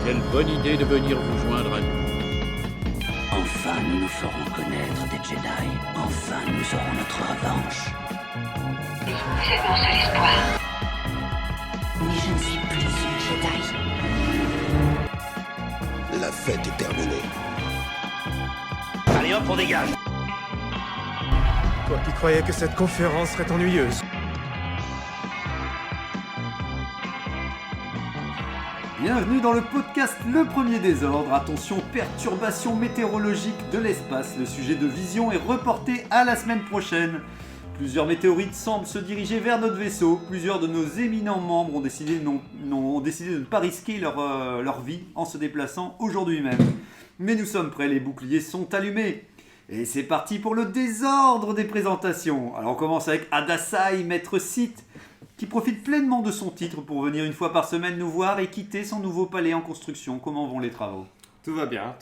Quelle bonne idée de venir vous joindre à nous. Enfin, nous nous ferons connaître des Jedi. Enfin, nous aurons notre revanche. Vous êtes mon seul espoir. Mais je ne suis plus une Jedi. La fête est terminée. Allez hop, on dégage. Toi qui croyais que cette conférence serait ennuyeuse. Bienvenue dans le podcast Le Premier Désordre. Attention, perturbation météorologique de l'espace. Le sujet de Vision est reporté à la semaine prochaine. Plusieurs météorites semblent se diriger vers notre vaisseau. Plusieurs de nos éminents membres ont décidé de ne pas risquer leur vie en se déplaçant aujourd'hui même. Mais nous sommes prêts, les boucliers sont allumés. Et c'est parti pour le désordre des présentations. Alors on commence avec Adasai, maître Sith, qui profite pleinement de son titre pour venir une fois par semaine nous voir et quitter son nouveau palais en construction. Comment vont les travaux ? Tout va bien.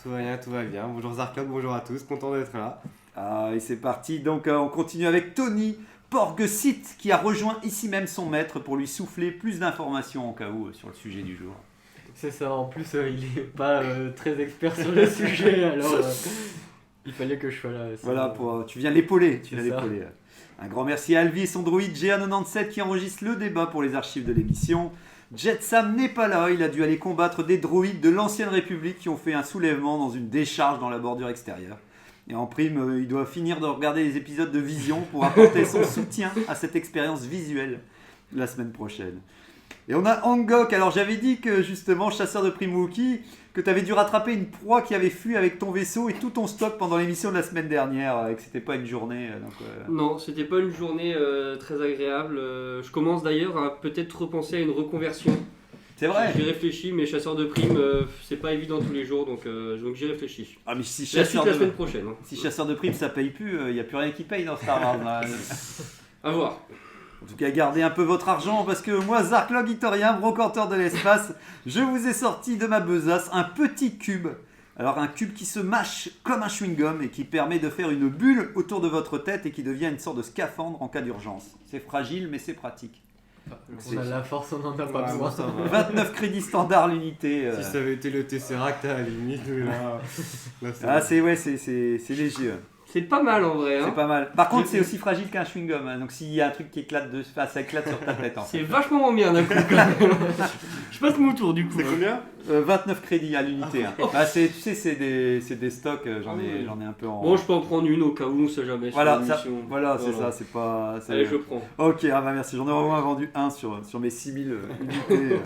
Bonjour Zarkon, bonjour à tous, content d'être là. Et c'est parti, donc on continue avec Tony, Porg Sith, qui a rejoint ici même son maître pour lui souffler plus d'informations en cas où sur le sujet du jour. C'est ça, en plus il n'est pas très expert sur le sujet, alors il fallait que je sois là. Voilà, tu viens l'épauler. C'est ça. Un grand merci à Alvi et son droïde GA97 qui enregistre le débat pour les archives de l'émission. Jetsam n'est pas là, il a dû aller combattre des droïdes de l'ancienne République qui ont fait un soulèvement dans une décharge dans la bordure extérieure. Et en prime, il doit finir de regarder les épisodes de Vision pour apporter son soutien à cette expérience visuelle la semaine prochaine. Et on a Angok. Alors j'avais dit que justement, chasseur de primes Wookie, que tu avais dû rattraper une proie qui avait fui avec ton vaisseau et tout ton stock pendant l'émission de la semaine dernière, et que c'était pas une journée. Non, c'était pas une journée très agréable. Je commence d'ailleurs à peut-être repenser à une reconversion. C'est vrai. J'y réfléchis, mais chasseur de primes, c'est pas évident tous les jours, donc j'y réfléchis. Ah mais si la suite la semaine prochaine. Hein. Si chasseur de primes ça paye plus, il n'y a plus rien qui paye dans Star Wars. Là. À voir. En tout cas, gardez un peu votre argent parce que moi, Zarklog Itorien, brocanteur de l'espace, je vous ai sorti de ma besace un petit cube. Alors un cube qui se mâche comme un chewing-gum et qui permet de faire une bulle autour de votre tête et qui devient une sorte de scaphandre en cas d'urgence. C'est fragile mais c'est pratique. On a la force, on en a pas besoin. 29 crédits standard l'unité. Si ça avait été le Tesseract à la limite, là c'est léger. C'est pas mal en vrai. Hein. C'est pas mal. Par contre, c'est aussi fragile qu'un chewing-gum. Hein. Donc s'il y a un truc qui éclate, ça éclate sur ta tête. En fait. C'est vachement moins bien d'un coup. Je passe mon tour du coup. C'est combien 29 crédits à l'unité. Hein. Tu sais, c'est des stocks. J'en ai un peu en. Bon, je peux en prendre une au cas où, on sait jamais. Voilà, c'est ça. C'est pas. Allez, je prends. Ok, merci. J'en ai vraiment vendu un sur mes 6000 unités.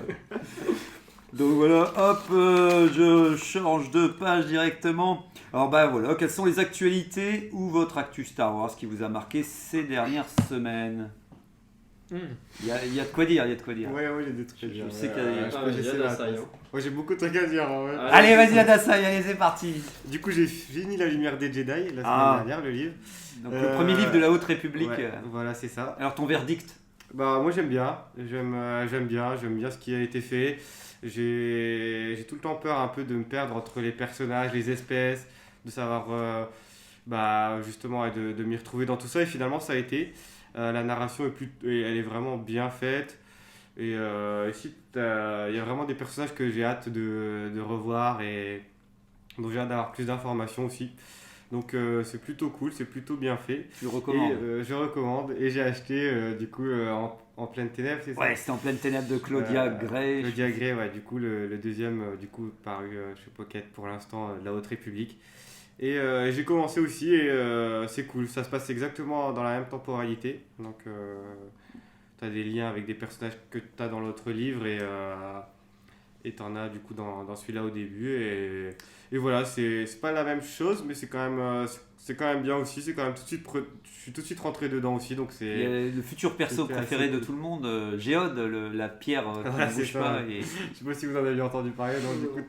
Donc voilà, hop, je change de page directement. Alors voilà, quelles sont les actualités ou votre actu Star Wars qui vous a marqué ces dernières semaines ? Il y a de quoi dire, Ouais, il y a des trucs à dire. Je sais qu'il y a Ouais, j'ai beaucoup de trucs à dire. Ouais. Allez, vas-y Adasai, allez, c'est parti. Du coup, j'ai fini La Lumière des Jedi la semaine dernière, le livre. Donc le premier livre de la Haute République. Ouais, voilà, c'est ça. Alors ton verdict ? Moi j'aime bien ce qui a été fait. J'ai tout le temps peur un peu de me perdre entre les personnages, les espèces, de savoir justement de m'y retrouver dans tout ça, et finalement ça a été. La narration elle est vraiment bien faite, et ici il y a vraiment des personnages que j'ai hâte de revoir et dont j'ai hâte d'avoir plus d'informations aussi. Donc c'est plutôt cool, c'est plutôt bien fait. Tu recommandes ? Je recommande, et j'ai acheté en pleine ténèbres, c'est ça ? Ouais, c'était en pleine ténèbres de Claudia Gray. Claudia Gray, ouais, du coup le deuxième paru chez Pocket pour l'instant, de la Haute République. Et j'ai commencé aussi, et c'est cool, ça se passe exactement dans la même temporalité. Donc tu as des liens avec des personnages que tu as dans l'autre livre, et tu en as du coup dans celui-là au début. Et voilà, c'est pas la même chose, mais c'est quand même bien aussi. C'est quand même je suis tout de suite rentré dedans aussi. Donc il y a le futur perso préféré de tout le monde, Géode, la pierre qui ne bouge pas. Et... Je sais pas si vous en avez entendu parler. Donc du coup,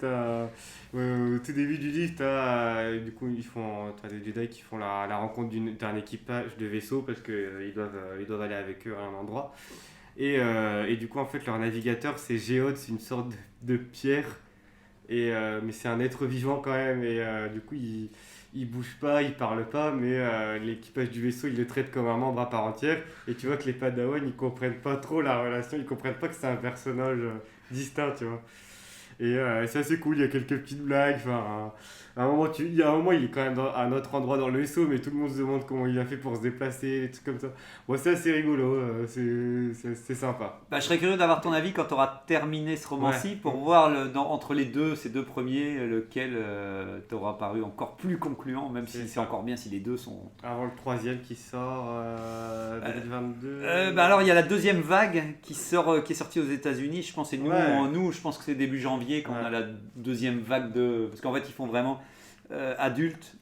au tout début du livre, t'as des Jedi qui font la rencontre d'un équipage de vaisseaux parce qu'ils doivent aller avec eux à un endroit. Et du coup, en fait, leur navigateur, c'est Géode, c'est une sorte de pierre. Mais c'est un être vivant quand même, et du coup il bouge pas, il parle pas, mais l'équipage du vaisseau il le traite comme un membre à part entière, et tu vois que les Padawan ils comprennent pas trop la relation, ils comprennent pas que c'est un personnage distinct, tu vois. Et c'est assez cool, il y a quelques petites blagues. Enfin, à un moment, il y a un moment, il est quand même à un autre endroit dans le vaisseau, mais tout le monde se demande comment il a fait pour se déplacer, des trucs comme ça. Bon, c'est assez rigolo, c'est sympa. Bah, je serais curieux d'avoir ton avis quand tu auras terminé ce roman-ci pour voir entre ces deux premiers, lequel t'aura paru encore plus concluant, même si c'est encore bien si les deux sont... Avant le troisième qui sort 2022. Alors il y a la deuxième vague qui est sortie aux États-Unis, je pense, et nous, je pense que c'est début janvier quand on a la deuxième vague de... Parce qu'en fait ils font vraiment adultes,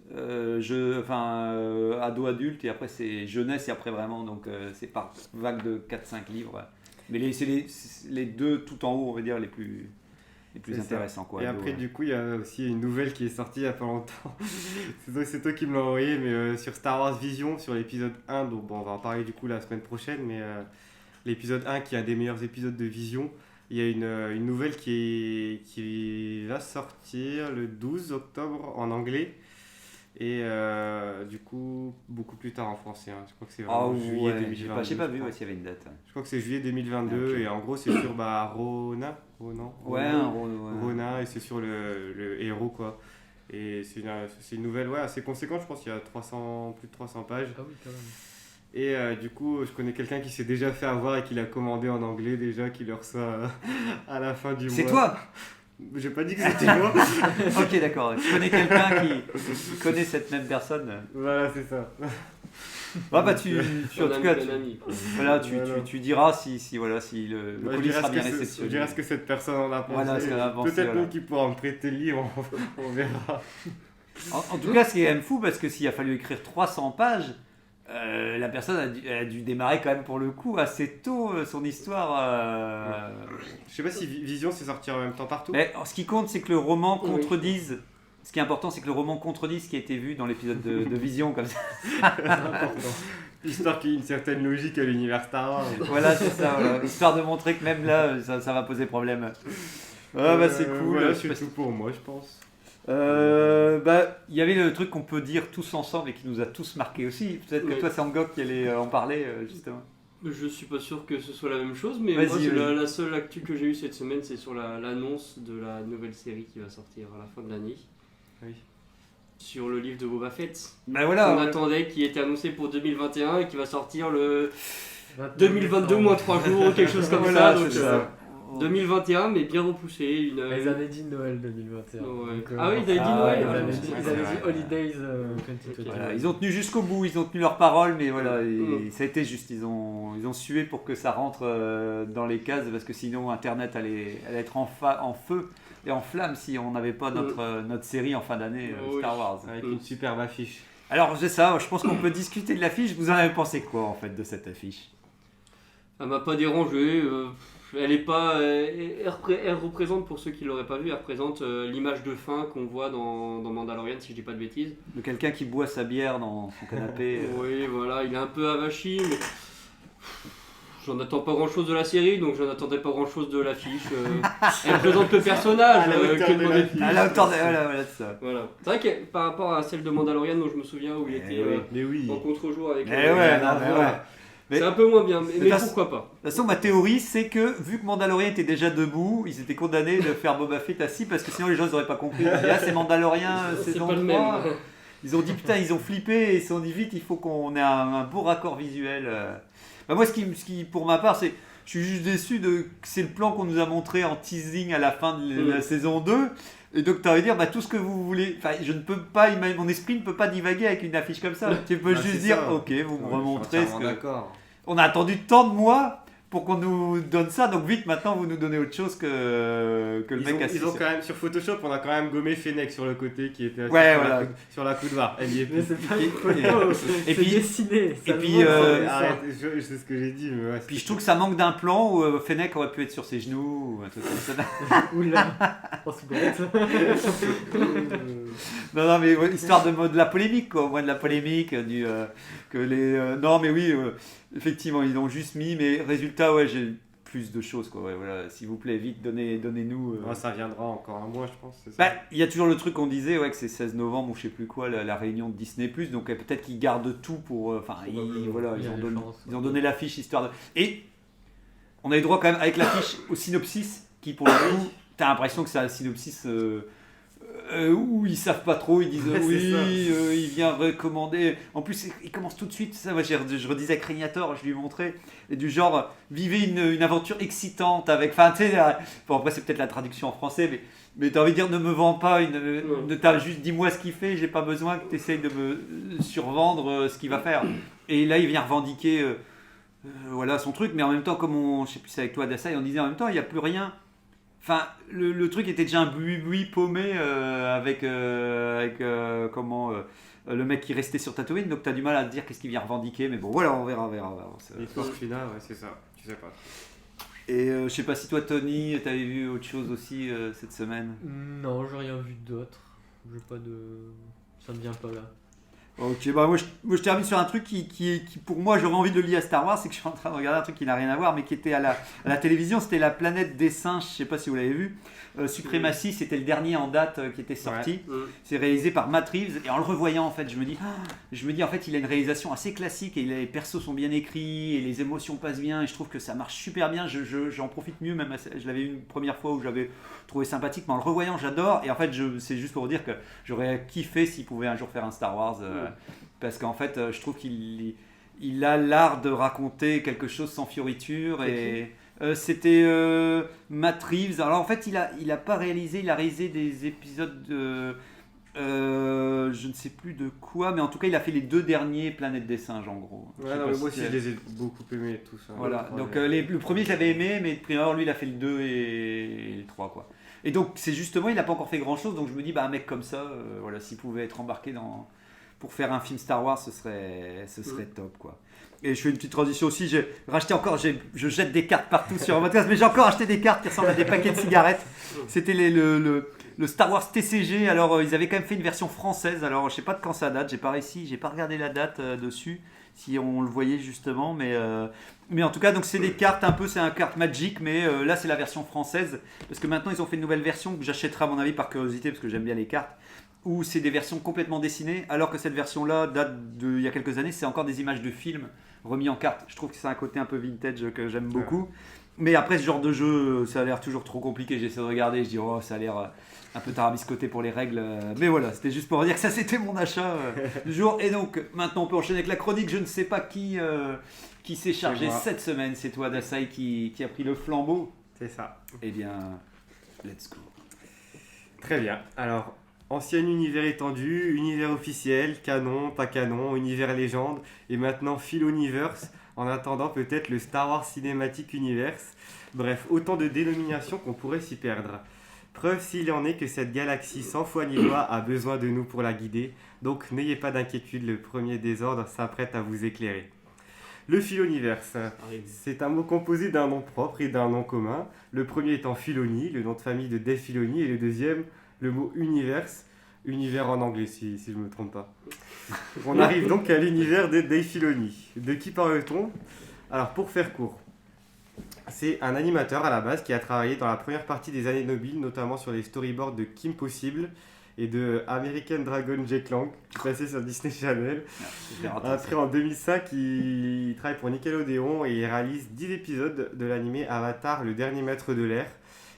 ado-adulte, et après c'est jeunesse, et après vraiment, donc c'est par vague de 4-5 livres. Mais c'est les deux tout en haut, on va dire, les plus intéressants. Quoi, et après, du coup, il y a aussi une nouvelle qui est sortie il n'y a pas longtemps. c'est toi qui me l'as envoyé, mais sur Star Wars Vision, sur l'épisode 1, donc bon, on va en parler du coup la semaine prochaine, mais l'épisode 1 qui est un des meilleurs épisodes de Vision, il y a une nouvelle qui va sortir le 12 octobre en anglais. Et du coup, beaucoup plus tard en français. Hein. Je crois que c'est vraiment juillet 2022. J'ai pas vu s'il y avait une date. Je crois que c'est juillet 2022. Okay. Et en gros, c'est sur Rona, et c'est sur le héros, quoi. Et c'est une nouvelle assez conséquente. Je pense qu'il y a plus de 300 pages. Ah oui, quand même. Et du coup, je connais quelqu'un qui s'est déjà fait avoir et qui l'a commandé en anglais déjà, qui le reçoit à la fin du mois. C'est toi? J'ai pas dit que c'était moi. Ok, d'accord. Je connais quelqu'un qui connaît cette même personne. Voilà, c'est ça. En tout cas, tu diras si le colis sera bien réceptionné. Je dirai ce que cette personne en a pensé. Peut-être même qu'il pourra me prêter le livre, on verra. En tout cas, c'est quand même fou parce que s'il a fallu écrire 300 pages, la personne a dû démarrer quand même pour le coup assez tôt son histoire. Je sais pas si Vision s'est sorti en même temps partout. Mais ce qui compte, c'est que le roman contredise. Ce qui est important, c'est que le roman contredise ce qui a été vu dans l'épisode de Vision, comme ça. C'est important. Histoire qu'il y ait une certaine logique à l'univers Star Wars. Voilà, c'est ça. Voilà. Histoire de montrer que même là, ça va poser problème. C'est cool. Voilà, c'est tout pour moi, je pense. Il y avait le truc qu'on peut dire tous ensemble et qui nous a tous marqué aussi. Peut-être que toi, c'est Angok qui allait en parler justement. Je suis pas sûr que ce soit la même chose, mais moi, la seule actu que j'ai eue cette semaine, c'est sur l'annonce de la nouvelle série qui va sortir à la fin de l'année. Oui. Sur le livre de Boba Fett. On attendait, qui était annoncé pour 2021 et qui va sortir le 2022 moins 3 jours, quelque chose comme ça. Donc, 2021, mais bien repoussé. Ils avaient dit Noël 2021. Ouais. Ils avaient dit Noël. Ils avaient dit Holidays 2021. Voilà, ils ont tenu jusqu'au bout, ils ont tenu leur parole, mais voilà, ça a été juste. Ils ont sué pour que ça rentre dans les cases, parce que sinon Internet allait être en feu et en flamme si on n'avait pas notre série en fin d'année Star Wars. Avec une superbe affiche. Alors, c'est ça, je pense qu'on peut discuter de l'affiche. Vous en avez pensé quoi en fait de cette affiche? Elle m'a pas dérangé. Elle est pas. Elle représente, pour ceux qui l'auraient pas vu, elle représente l'image de fin qu'on voit dans Mandalorian, si je dis pas de bêtises. De quelqu'un qui boit sa bière dans son canapé. Oui, voilà, il est un peu avachi, mais j'en attends pas grand chose de la série, donc j'en attendais pas grand chose de l'affiche. Elle présente le personnage. À la hauteur de ça. Voilà. C'est vrai que par rapport à celle de Mandalorian, dont je me souviens, où il était en contre-jour avec. C'est un peu moins bien, mais pourquoi pas. De toute façon, ma théorie, c'est que vu que Mandalorian était déjà debout, ils étaient condamnés de faire Boba Fett assis parce que sinon les gens n'auraient pas compris. Là, c'est Mandalorian saison 3. Ils ont dit putain, ils ont flippé et ils se sont dit vite, il faut qu'on ait un beau raccord visuel. Moi, ce qui, pour ma part, c'est. Je suis juste déçu c'est le plan qu'on nous a montré en teasing à la fin de la saison 2. Et donc, tu vas dire, tout ce que vous voulez. Enfin, je ne peux pas imaginer. Mon esprit ne peut pas divaguer avec une affiche comme ça. Tu peux juste dire, ok, vous me remontrez ce que. D'accord. On a attendu tant de mois pour qu'on nous donne ça, donc vite maintenant vous nous donnez autre chose que le mec assis. Ils ont quand même, sur Photoshop, on a quand même gommé Fennec sur le côté qui était assis sur la coudoir. Elle y est. Mais c'est pas une photo, c'est dessiné. Et puis, arrête, je sais ce que j'ai dit. Mais puis je trouve que ça manque d'un plan où Fennec aurait pu être sur ses genoux ou un truc comme ça. Oula, on se botte. Non, mais histoire de la polémique, quoi. Au moins de la polémique, non, mais oui, effectivement, ils l'ont juste mis, mais résultat, j'ai plus de choses, quoi. Voilà, s'il vous plaît, vite, donnez-nous. Ça viendra encore un mois, je pense. Il y a toujours le truc qu'on disait, que c'est 16 novembre ou je sais plus quoi, la réunion de Disney+, donc peut-être qu'ils gardent tout pour. Ils ont donné l'affiche histoire de. Et on a eu droit quand même avec l'affiche au synopsis, qui pour le coup t'as l'impression que c'est un synopsis où ils savent pas trop, ils disent Ouais, oui, c'est ça. il vient recommander. En plus, il commence tout de suite, ça, moi, je redisais à Crégnator, je lui montrais, et du genre, vivez une aventure excitante avec. Enfin, tu sais, bon, après, c'est peut-être la traduction en français, mais t'as envie de dire, ne me vends pas, t'as juste dis-moi ce qu'il fait, j'ai pas besoin que tu essayes de me survendre ce qu'il va faire. Et là, il vient revendiquer voilà, son truc, mais en même temps, je sais plus si c'est avec toi, Dassaï, on disait en même temps, il n'y a plus rien. Enfin, le truc était déjà un buis paumé avec le mec qui restait sur Tatooine, donc t'as du mal à te dire qu'est-ce qu'il vient revendiquer, mais bon, voilà, on verra. L'histoire finale, ouais, c'est ça. Tu sais pas. Et je sais pas si toi, Tony, t'avais vu autre chose aussi cette semaine. Non, j'ai rien vu d'autre. J'ai pas de. Ça me vient pas là. Ok, bah moi je termine sur un truc qui pour moi j'aurais envie de le lier à Star Wars, c'est que je suis en train de regarder un truc qui n'a rien à voir mais qui était à la télévision, c'était La Planète des Singes, je sais pas si vous l'avez vu. Supremacy, c'était le dernier en date qui était sorti. Ouais. C'est réalisé par Matt Reeves et en le revoyant en fait je me dis en fait il a une réalisation assez classique et les persos sont bien écrits et les émotions passent bien et je trouve que ça marche super bien, j'en profite mieux, même je l'avais vu une première fois où j'avais trouvé sympathique, mais en le revoyant j'adore et en fait c'est juste pour vous dire que j'aurais kiffé s'il pouvait un jour faire un Star Wars parce qu'en fait je trouve qu'il a l'art de raconter quelque chose sans fioriture et c'était Matt Reeves. Alors en fait il a pas réalisé, il a réalisé des épisodes de je ne sais plus de quoi, mais en tout cas il a fait les 2 derniers Planète des Singes en gros. Ouais, non, mais moi aussi je les ai beaucoup aimés tous. Hein. Voilà, donc le premier je l'avais aimé, mais lui il a fait le 2 et le 3 quoi. Et donc c'est justement, il n'a pas encore fait grand chose, donc je me dis un mec comme ça, voilà, s'il pouvait être embarqué pour faire un film Star Wars, ce serait top quoi. Et je fais une petite transition aussi, j'ai racheté encore, je jette des cartes partout sur un podcast, mais j'ai encore acheté des cartes qui ressemblent à des paquets de cigarettes. C'était le Star Wars TCG, alors ils avaient quand même fait une version française, alors je sais pas de quand ça date, j'ai pas regardé la date dessus, si on le voyait justement, mais en tout cas donc c'est des cartes un peu, c'est un carte Magic, mais là c'est la version française, parce que maintenant ils ont fait une nouvelle version que j'achèterai à mon avis par curiosité, parce que j'aime bien les cartes, où c'est des versions complètement dessinées, alors que cette version-là date d'il y a quelques années, c'est encore des images de films remis en carte. Je trouve que c'est un côté un peu vintage que j'aime beaucoup. Mais après, ce genre de jeu, ça a l'air toujours trop compliqué. J'essaie de regarder, je dis, ça a l'air un peu tarabiscoté pour les règles. Mais voilà, c'était juste pour dire que ça, c'était mon achat du jour. Et donc, maintenant, on peut enchaîner avec la chronique. Je ne sais pas qui s'est chargé cette semaine. C'est toi, Dassaï, qui a pris le flambeau. C'est ça. Eh bien, let's go. Très bien. Alors, ancien univers étendu, univers officiel, canon, pas canon, univers légende, et maintenant Philoniverse, en attendant peut-être le Star Wars Cinematic Universe. Bref, autant de dénominations qu'on pourrait s'y perdre. Preuve s'il en est que cette galaxie 100 fois niveauée a besoin de nous pour la guider, donc n'ayez pas d'inquiétude, le premier désordre s'apprête à vous éclairer. Le Philoniverse, c'est un mot composé d'un nom propre et d'un nom commun. Le premier étant Filoni, le nom de famille de Dave Filoni, et le deuxième, le mot universe, univers en anglais si je ne me trompe pas. On arrive donc à l'univers de Dave Filoni. De qui parle-t-on ? Alors pour faire court, c'est un animateur à la base qui a travaillé dans la première partie des années 2000, notamment sur les storyboards de Kim Possible et de American Dragon Jake Lang, qui passait sur Disney Channel. Après, en 2005, il travaille pour Nickelodeon et il réalise 10 épisodes de l'animé Avatar, le dernier maître de l'air.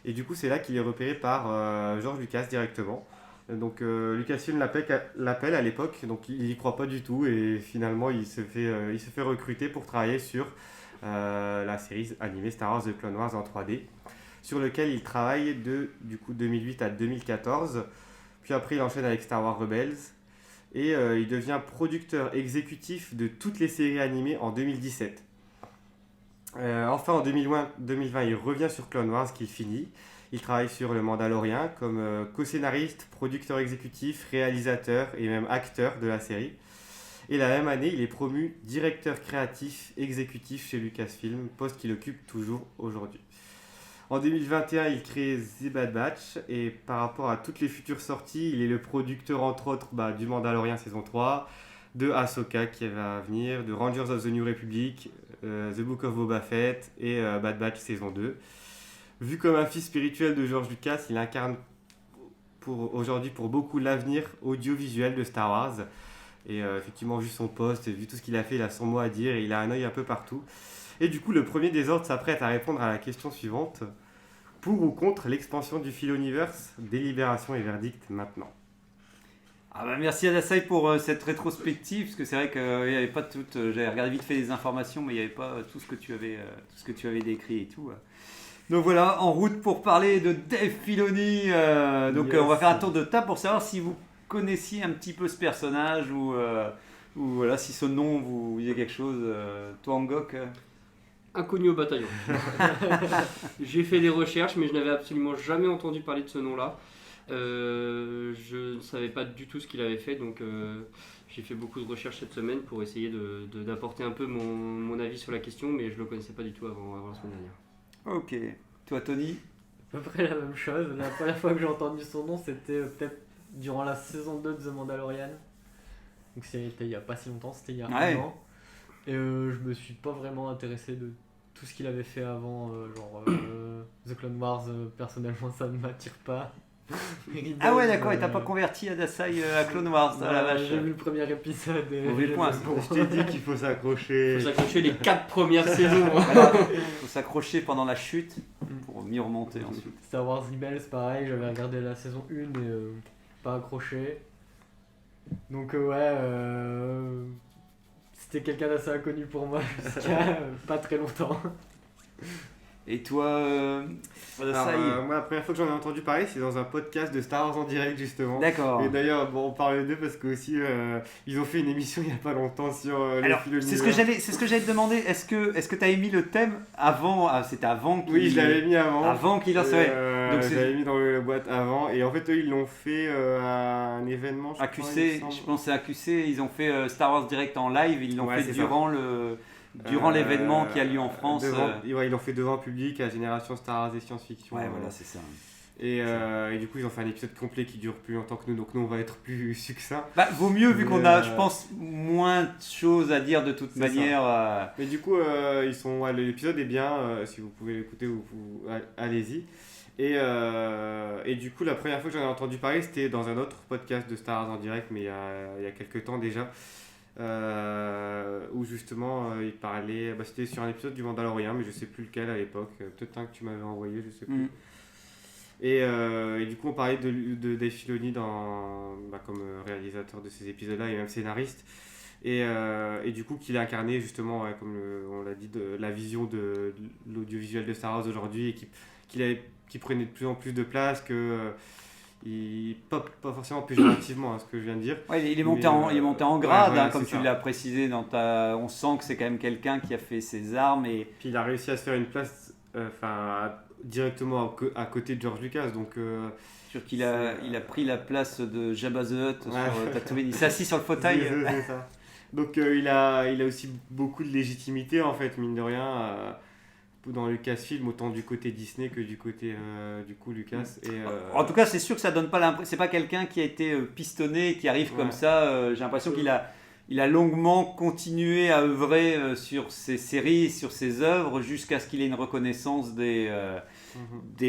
Et du coup, c'est là qu'il est repéré par George Lucas directement. Donc Lucasfilm l'appelle à l'époque, donc il n'y croit pas du tout et finalement il se fait recruter pour travailler sur la série animée Star Wars The Clone Wars en 3D, sur lequel il travaille de 2008 à 2014. Puis après il enchaîne avec Star Wars Rebels et il devient producteur exécutif de toutes les séries animées en 2017. Enfin en 2020 il revient sur Clone Wars qu'il finit. Il travaille sur Le Mandalorian comme co-scénariste, producteur exécutif, réalisateur et même acteur de la série. Et la même année, il est promu directeur créatif exécutif chez Lucasfilm, poste qu'il occupe toujours aujourd'hui. En 2021, il crée The Bad Batch et par rapport à toutes les futures sorties, il est le producteur entre autres du Mandalorian saison 3, de Ahsoka qui va venir, de Rangers of the New Republic, The Book of Boba Fett et Bad Batch saison 2. Vu comme un fils spirituel de George Lucas, il incarne aujourd'hui pour beaucoup l'avenir audiovisuel de Star Wars. Et effectivement, vu son poste, vu tout ce qu'il a fait, il a son mot à dire et il a un œil un peu partout. Et du coup, le premier désordre s'apprête à répondre à la question suivante. pour ou contre l'expansion du Filoniverse, délibération et verdict maintenant. Ah bah merci Adasai pour cette rétrospective, parce que c'est vrai qu'il n'y avait pas toute. J'avais regardé vite fait les informations, mais il n'y avait pas tout ce que tu avais décrit et tout. Donc voilà, en route pour parler de Dave Filoni. Donc on va faire un tour de table pour savoir si vous connaissiez un petit peu ce personnage ou voilà, si ce nom vous dit quelque chose. Toi, Angok Inconnu au bataillon. J'ai fait des recherches, mais je n'avais absolument jamais entendu parler de ce nom-là. Je ne savais pas du tout ce qu'il avait fait, donc j'ai fait beaucoup de recherches cette semaine pour essayer d'apporter un peu mon avis sur la question, mais je ne le connaissais pas du tout avant la semaine dernière. Ok. Toi, Tony? À peu près la même chose. La première fois que j'ai entendu son nom, c'était peut-être durant la saison 2 de The Mandalorian. Donc c'était il n'y a pas si longtemps, c'était il y a un an. Et je me suis pas vraiment intéressé de tout ce qu'il avait fait avant, The Clone Wars, personnellement ça ne m'attire pas. Ah ouais, d'accord, et t'as pas converti Adasai à Clone Wars, la vache. J'ai vu le premier épisode et mauvais point. Je t'ai dit qu'il faut s'accrocher. Il faut s'accrocher les 4 premières saisons. Voilà. Faut s'accrocher pendant la chute pour mieux remonter ensuite. Star Wars Rebels, pareil, j'avais regardé la saison 1 et pas accroché. Donc c'était quelqu'un d'assez inconnu pour moi jusqu'à pas très longtemps. Et toi, moi, la première fois que j'en ai entendu parler, c'est dans un podcast de Star Wars en direct, justement. D'accord. Et d'ailleurs, on parlait d'eux parce qu'aussi, ils ont fait une émission il n'y a pas longtemps sur Alors, c'est ce que j'allais te demander. Est-ce que tu avais mis le thème avant? C'était avant qu'il... Oui, je l'avais mis avant. Avant qu'il lance. Je l'avais mis dans la boîte avant. Et en fait, eux, ils l'ont fait à un événement. AQC, je pense que c'est AQC. Ils ont fait Star Wars Direct en live. Ils l'ont fait durant l'événement qui a lieu en France. Ils l'ont fait devant public à Génération Star Wars et Science-Fiction. Ouais, voilà, c'est ça. Et du coup, ils ont fait un épisode complet qui dure plus longtemps que nous, donc nous, on va être plus succinct. Bah, vaut mieux, vu qu'on a, je pense, moins de choses à dire de toute manière. Mais du coup, l'épisode est bien, si vous pouvez l'écouter, allez-y. Et du coup, la première fois que j'en ai entendu parler, c'était dans un autre podcast de Star Wars en direct, mais il y a quelques temps déjà. Où justement il parlait, c'était sur un épisode du Mandalorian, mais je sais plus lequel à l'époque, peut-être un que tu m'avais envoyé, je sais plus. Et du coup on parlait de Dave Filoni comme réalisateur de ces épisodes-là et même scénariste, et du coup qu'il a incarné justement, comme on l'a dit, de la vision de l'audiovisuel de Star Wars aujourd'hui, et qui prenait de plus en plus de place, pas forcément péjorativement, ce que je viens de dire. Ouais, il est monté en grade, comme tu l'as précisé on sent que c'est quand même quelqu'un qui a fait ses armes et puis il a réussi à se faire une place directement à côté de George Lucas, donc sûr qu'il a pris la place de Jabba the Hutt sur Tatooine. Il s'est assis sur le fauteuil. C'est ça. Donc il a aussi beaucoup de légitimité en fait, mine de rien, dans Lucasfilm, autant du côté Disney que du côté du coup Lucas. En tout cas, c'est sûr que ça donne pas l'impression. C'est pas quelqu'un qui a été pistonné, qui arrive comme ça. J'ai l'impression qu'il a longuement continué à œuvrer sur ses séries, sur ses œuvres, jusqu'à ce qu'il ait une reconnaissance des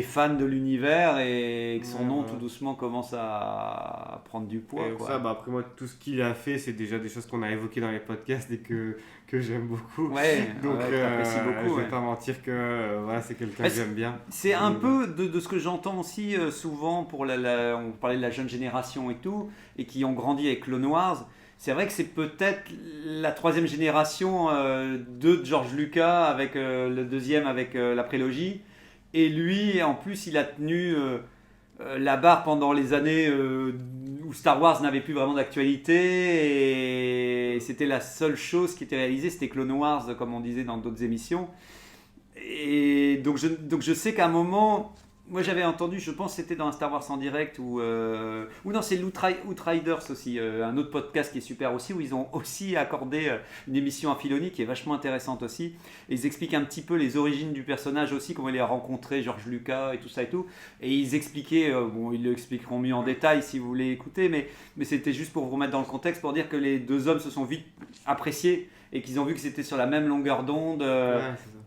fans de l'univers et que son nom tout doucement commence à prendre du poids. Ça, après moi, tout ce qu'il a fait, c'est déjà des choses qu'on a évoquées dans les podcasts et que j'aime beaucoup. Donc t'apprécies beaucoup. Je vais pas mentir que c'est quelqu'un que j'aime bien. C'est un peu de ce que j'entends aussi souvent on parlait de la jeune génération et tout, et qui ont grandi avec Clone Wars. C'est vrai que c'est peut-être la troisième génération de George Lucas, avec le deuxième avec la prélogie. Et lui, en plus, il a tenu la barre pendant les années où Star Wars n'avait plus vraiment d'actualité. Et c'était la seule chose qui était réalisée, c'était Clone Wars, comme on disait dans d'autres émissions. Et donc je sais qu'à un moment... Moi j'avais entendu, je pense que c'était dans un Star Wars en direct ou non, c'est Outriders aussi, un autre podcast qui est super aussi, où ils ont aussi accordé une émission à Filoni qui est vachement intéressante aussi. Et ils expliquent un petit peu les origines du personnage aussi, comment il a rencontré George Lucas et tout ça et tout. Et ils expliquaient, ils le expliqueront mieux en détail si vous voulez écouter, mais c'était juste pour vous remettre dans le contexte, pour dire que les deux hommes se sont vite appréciés et qu'ils ont vu que c'était sur la même longueur d'onde.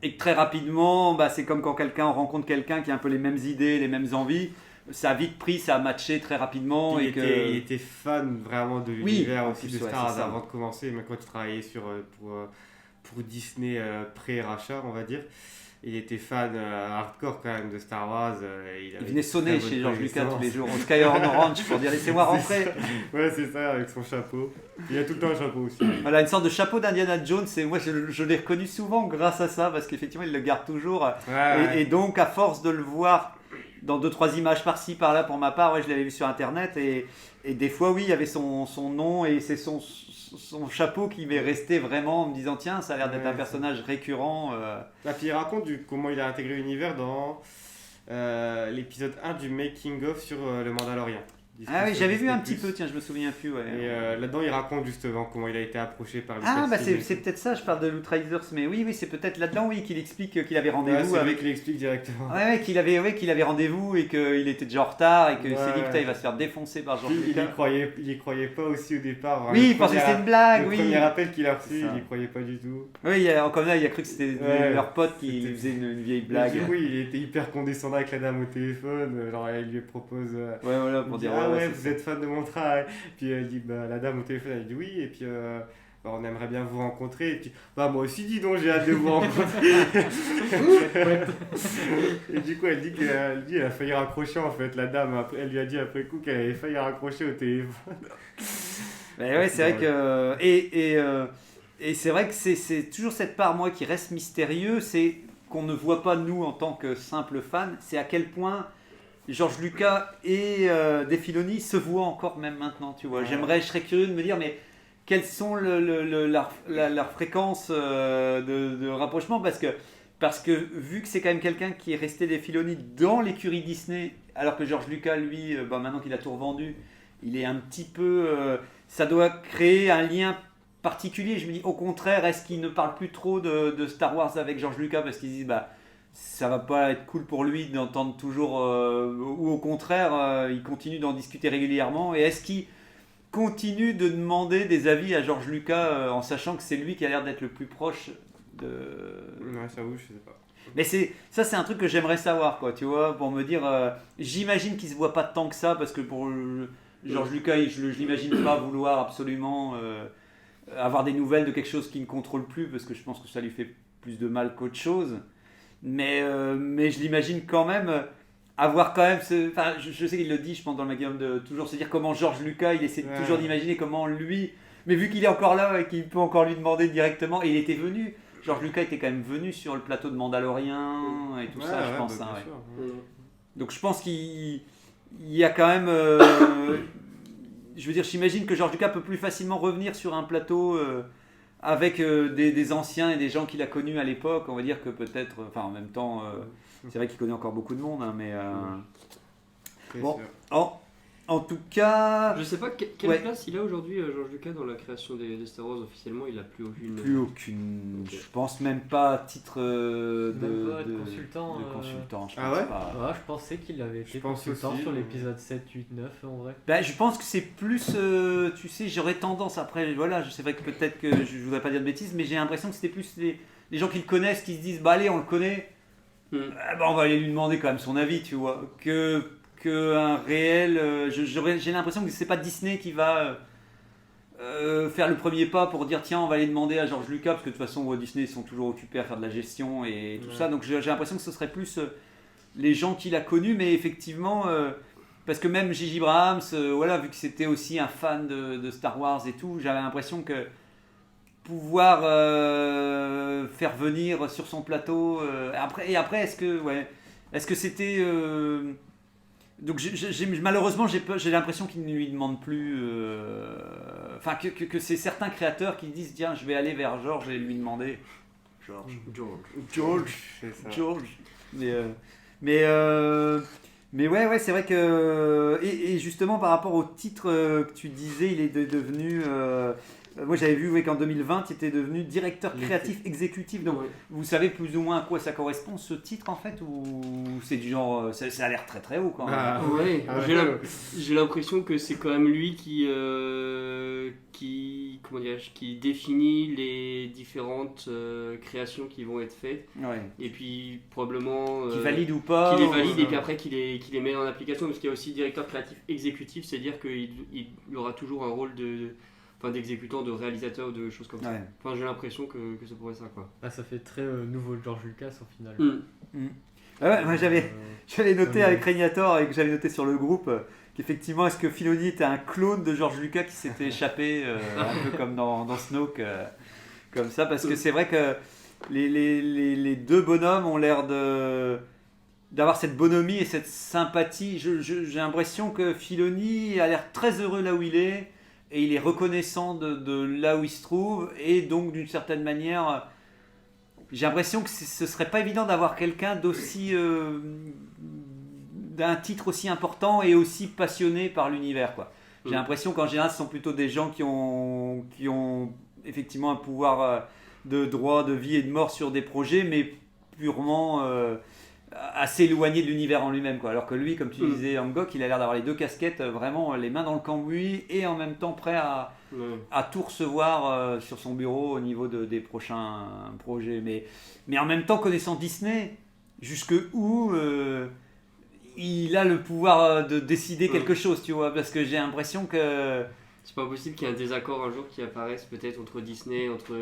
Et que très rapidement, c'est comme quand quelqu'un rencontre quelqu'un qui a un peu les mêmes idées, les mêmes envies. Ça a vite pris, ça a matché très rapidement. Il était fan vraiment de l'univers aussi de Star Wars avant de commencer, même quand il travaillait pour Disney pré-rachat, on va dire. il était fan hardcore quand même de Star Wars. Il venait sonner chez George Lucas tous les jours au Skyhorn Ranch pour dire laissez-moi rentrer. Ouais, c'est ça, avec son chapeau. Il a tout le temps un chapeau aussi. Voilà, une sorte de chapeau d'Indiana Jones, et moi je l'ai reconnu souvent grâce à ça, parce qu'effectivement il le garde toujours. Et donc à force de le voir dans 2-3 images par-ci par-là pour ma part, je l'avais vu sur internet, et des fois oui, il y avait son nom et c'est son chapeau qui m'est resté vraiment en me disant tiens, ça a l'air d'être un personnage récurrent. Et puis il raconte comment il a intégré l'univers dans l'épisode 1 du Making of sur le Mandalorian. Ah oui, j'avais vu un petit peu, tiens, je me souviens plus. Ouais. Et là-dedans, il raconte justement comment il a été approché par les c'est peut-être ça, je parle de Outriders, mais oui, c'est peut-être là-dedans, oui, qu'il explique qu'il avait rendez-vous avec... qu'il explique directement. Ouais, qu'il avait rendez-vous et qu'il était déjà en retard et que c'est dit, putain, il va se faire défoncer par George Lucas. Il y croyait pas aussi au départ. Oui, il pensait que c'était une blague, le premier appel qu'il a reçu, il y croyait pas du tout. Oui, comme là, il a cru que c'était leur pote qui faisait une vieille blague. Du coup, il était hyper condescendant avec la dame au téléphone, genre elle lui propose... voilà, pour dire... vous êtes fan de mon travail. Puis elle dit, la dame au téléphone, elle dit oui, et puis on aimerait bien vous rencontrer. Et puis, moi aussi, dis donc, j'ai hâte de vous rencontrer. Et du coup, elle dit qu'elle a failli raccrocher, en fait, la dame. Elle lui a dit après coup qu'elle avait failli raccrocher au téléphone. Mais ouais, c'est vrai que... Et c'est vrai que c'est toujours cette part, moi, qui reste mystérieux, c'est qu'on ne voit pas, nous, en tant que simples fans, c'est à quel point... George Lucas et Dave Filoni se voient encore même maintenant, tu vois. Je serais curieux de me dire, mais quelles sont leur fréquence de rapprochement, parce que vu que c'est quand même quelqu'un qui est resté Dave Filoni dans l'écurie Disney, alors que George Lucas, lui, maintenant qu'il a tout revendu, il est un petit peu... ça doit créer un lien particulier. Je me dis, au contraire, est-ce qu'il ne parle plus trop de Star Wars avec George Lucas, parce qu'ils disent, ça va pas être cool pour lui d'entendre toujours, ou au contraire, il continue d'en discuter régulièrement, et est-ce qu'il continue de demander des avis à George Lucas en sachant que c'est lui qui a l'air d'être le plus proche de... Ouais, ça vous, je sais pas. Mais c'est un truc que j'aimerais savoir, quoi, tu vois, pour me dire, j'imagine qu'il se voit pas tant que ça, parce que pour George Lucas, je l'imagine pas vouloir absolument avoir des nouvelles de quelque chose qu'il ne contrôle plus, parce que je pense que ça lui fait plus de mal qu'autre chose. Mais je l'imagine quand même avoir quand même je sais qu'il le dit, je pense, dans le magazine, de toujours se dire comment George Lucas, il essaie toujours d'imaginer comment lui, mais vu qu'il est encore là et qu'il peut encore lui demander directement, et il était venu, George Lucas était quand même venu sur le plateau de Mandalorian et tout ça, je pense. Donc je pense qu'il y a quand même je veux dire, j'imagine que George Lucas peut plus facilement revenir sur un plateau avec des anciens et des gens qu'il a connus à l'époque. On va dire que peut-être, en même temps, c'est vrai qu'il connaît encore beaucoup de monde, mais bon, en tout cas, je sais pas quelle place il a aujourd'hui, George Lucas, dans la création des Star Wars. Officiellement, il a plus aucune. Okay. Je pense même pas à titre de consultant. Je pense pas. Ouais, je pensais qu'il avait été consultant sur l'épisode 7, 8, 9 en vrai. Je pense que c'est plus, tu sais, j'aurais tendance après, voilà, je sais pas que peut-être que je voudrais pas dire de bêtises, mais j'ai l'impression que c'était plus les gens qui le connaissent, qui se disent, allez, on le connaît, on va aller lui demander quand même son avis, tu vois, qu'un réel, j'ai l'impression que c'est pas Disney qui va faire le premier pas pour dire tiens, on va aller demander à George Lucas, parce que de toute façon Disney sont toujours occupés à faire de la gestion et tout ça, donc j'ai l'impression que ce serait plus les gens qu'il a connus, mais effectivement parce que même J.J. Abrams, vu que c'était aussi un fan de Star Wars et tout, j'avais l'impression que pouvoir faire venir sur son plateau après est-ce que c'était donc malheureusement j'ai l'impression qu'il ne lui demande plus que c'est certains créateurs qui disent tiens, je vais aller vers George et lui demander George mais ouais, c'est vrai que et justement par rapport au titre que tu disais, il est devenu moi j'avais vu qu'en 2020 il était devenu directeur créatif exécutif, donc vous savez plus ou moins à quoi ça correspond ce titre en fait, ou c'est du genre ça a l'air très très haut quand même. J'ai l'impression que c'est quand même lui qui définit les différentes créations qui vont être faites, et puis probablement qui valide ou pas, qui les valide et puis après qui les met en application, parce qu'il y a aussi directeur créatif exécutif, c'est-à-dire qu'il aura toujours un rôle d'exécutants, de réalisateurs ou de choses comme ça. Ouais. Enfin, j'ai l'impression que ça pourrait ça, quoi. Ah, ça fait très nouveau George Lucas au final. Ouais, moi j'avais noté comme- avec Régnator et que j'avais noté sur le groupe qu'effectivement, est-ce que Filoni était un clone de George Lucas qui s'était échappé un peu comme dans Snoke, comme ça, parce que c'est vrai que les deux bonhommes ont l'air d'avoir cette bonhomie et cette sympathie. J'ai l'impression que Filoni a l'air très heureux là où il est et il est reconnaissant de là où il se trouve, et donc d'une certaine manière j'ai l'impression que ce serait pas évident d'avoir quelqu'un d'aussi d'un titre aussi important et aussi passionné par l'univers, quoi. J'ai l'impression qu'en général ce sont plutôt des gens qui ont effectivement un pouvoir de droit de vie et de mort sur des projets, mais purement assez éloigné de l'univers en lui-même, quoi. Alors que lui, comme tu disais, Hancock, il a l'air d'avoir les deux casquettes, vraiment les mains dans le cambouis et en même temps prêt à tout recevoir sur son bureau au niveau des prochains projets. Mais en même temps, connaissant Disney, jusque où il a le pouvoir de décider quelque chose, tu vois, parce que j'ai l'impression que... C'est pas possible qu'il y ait un désaccord un jour qui apparaisse peut-être entre Disney, entre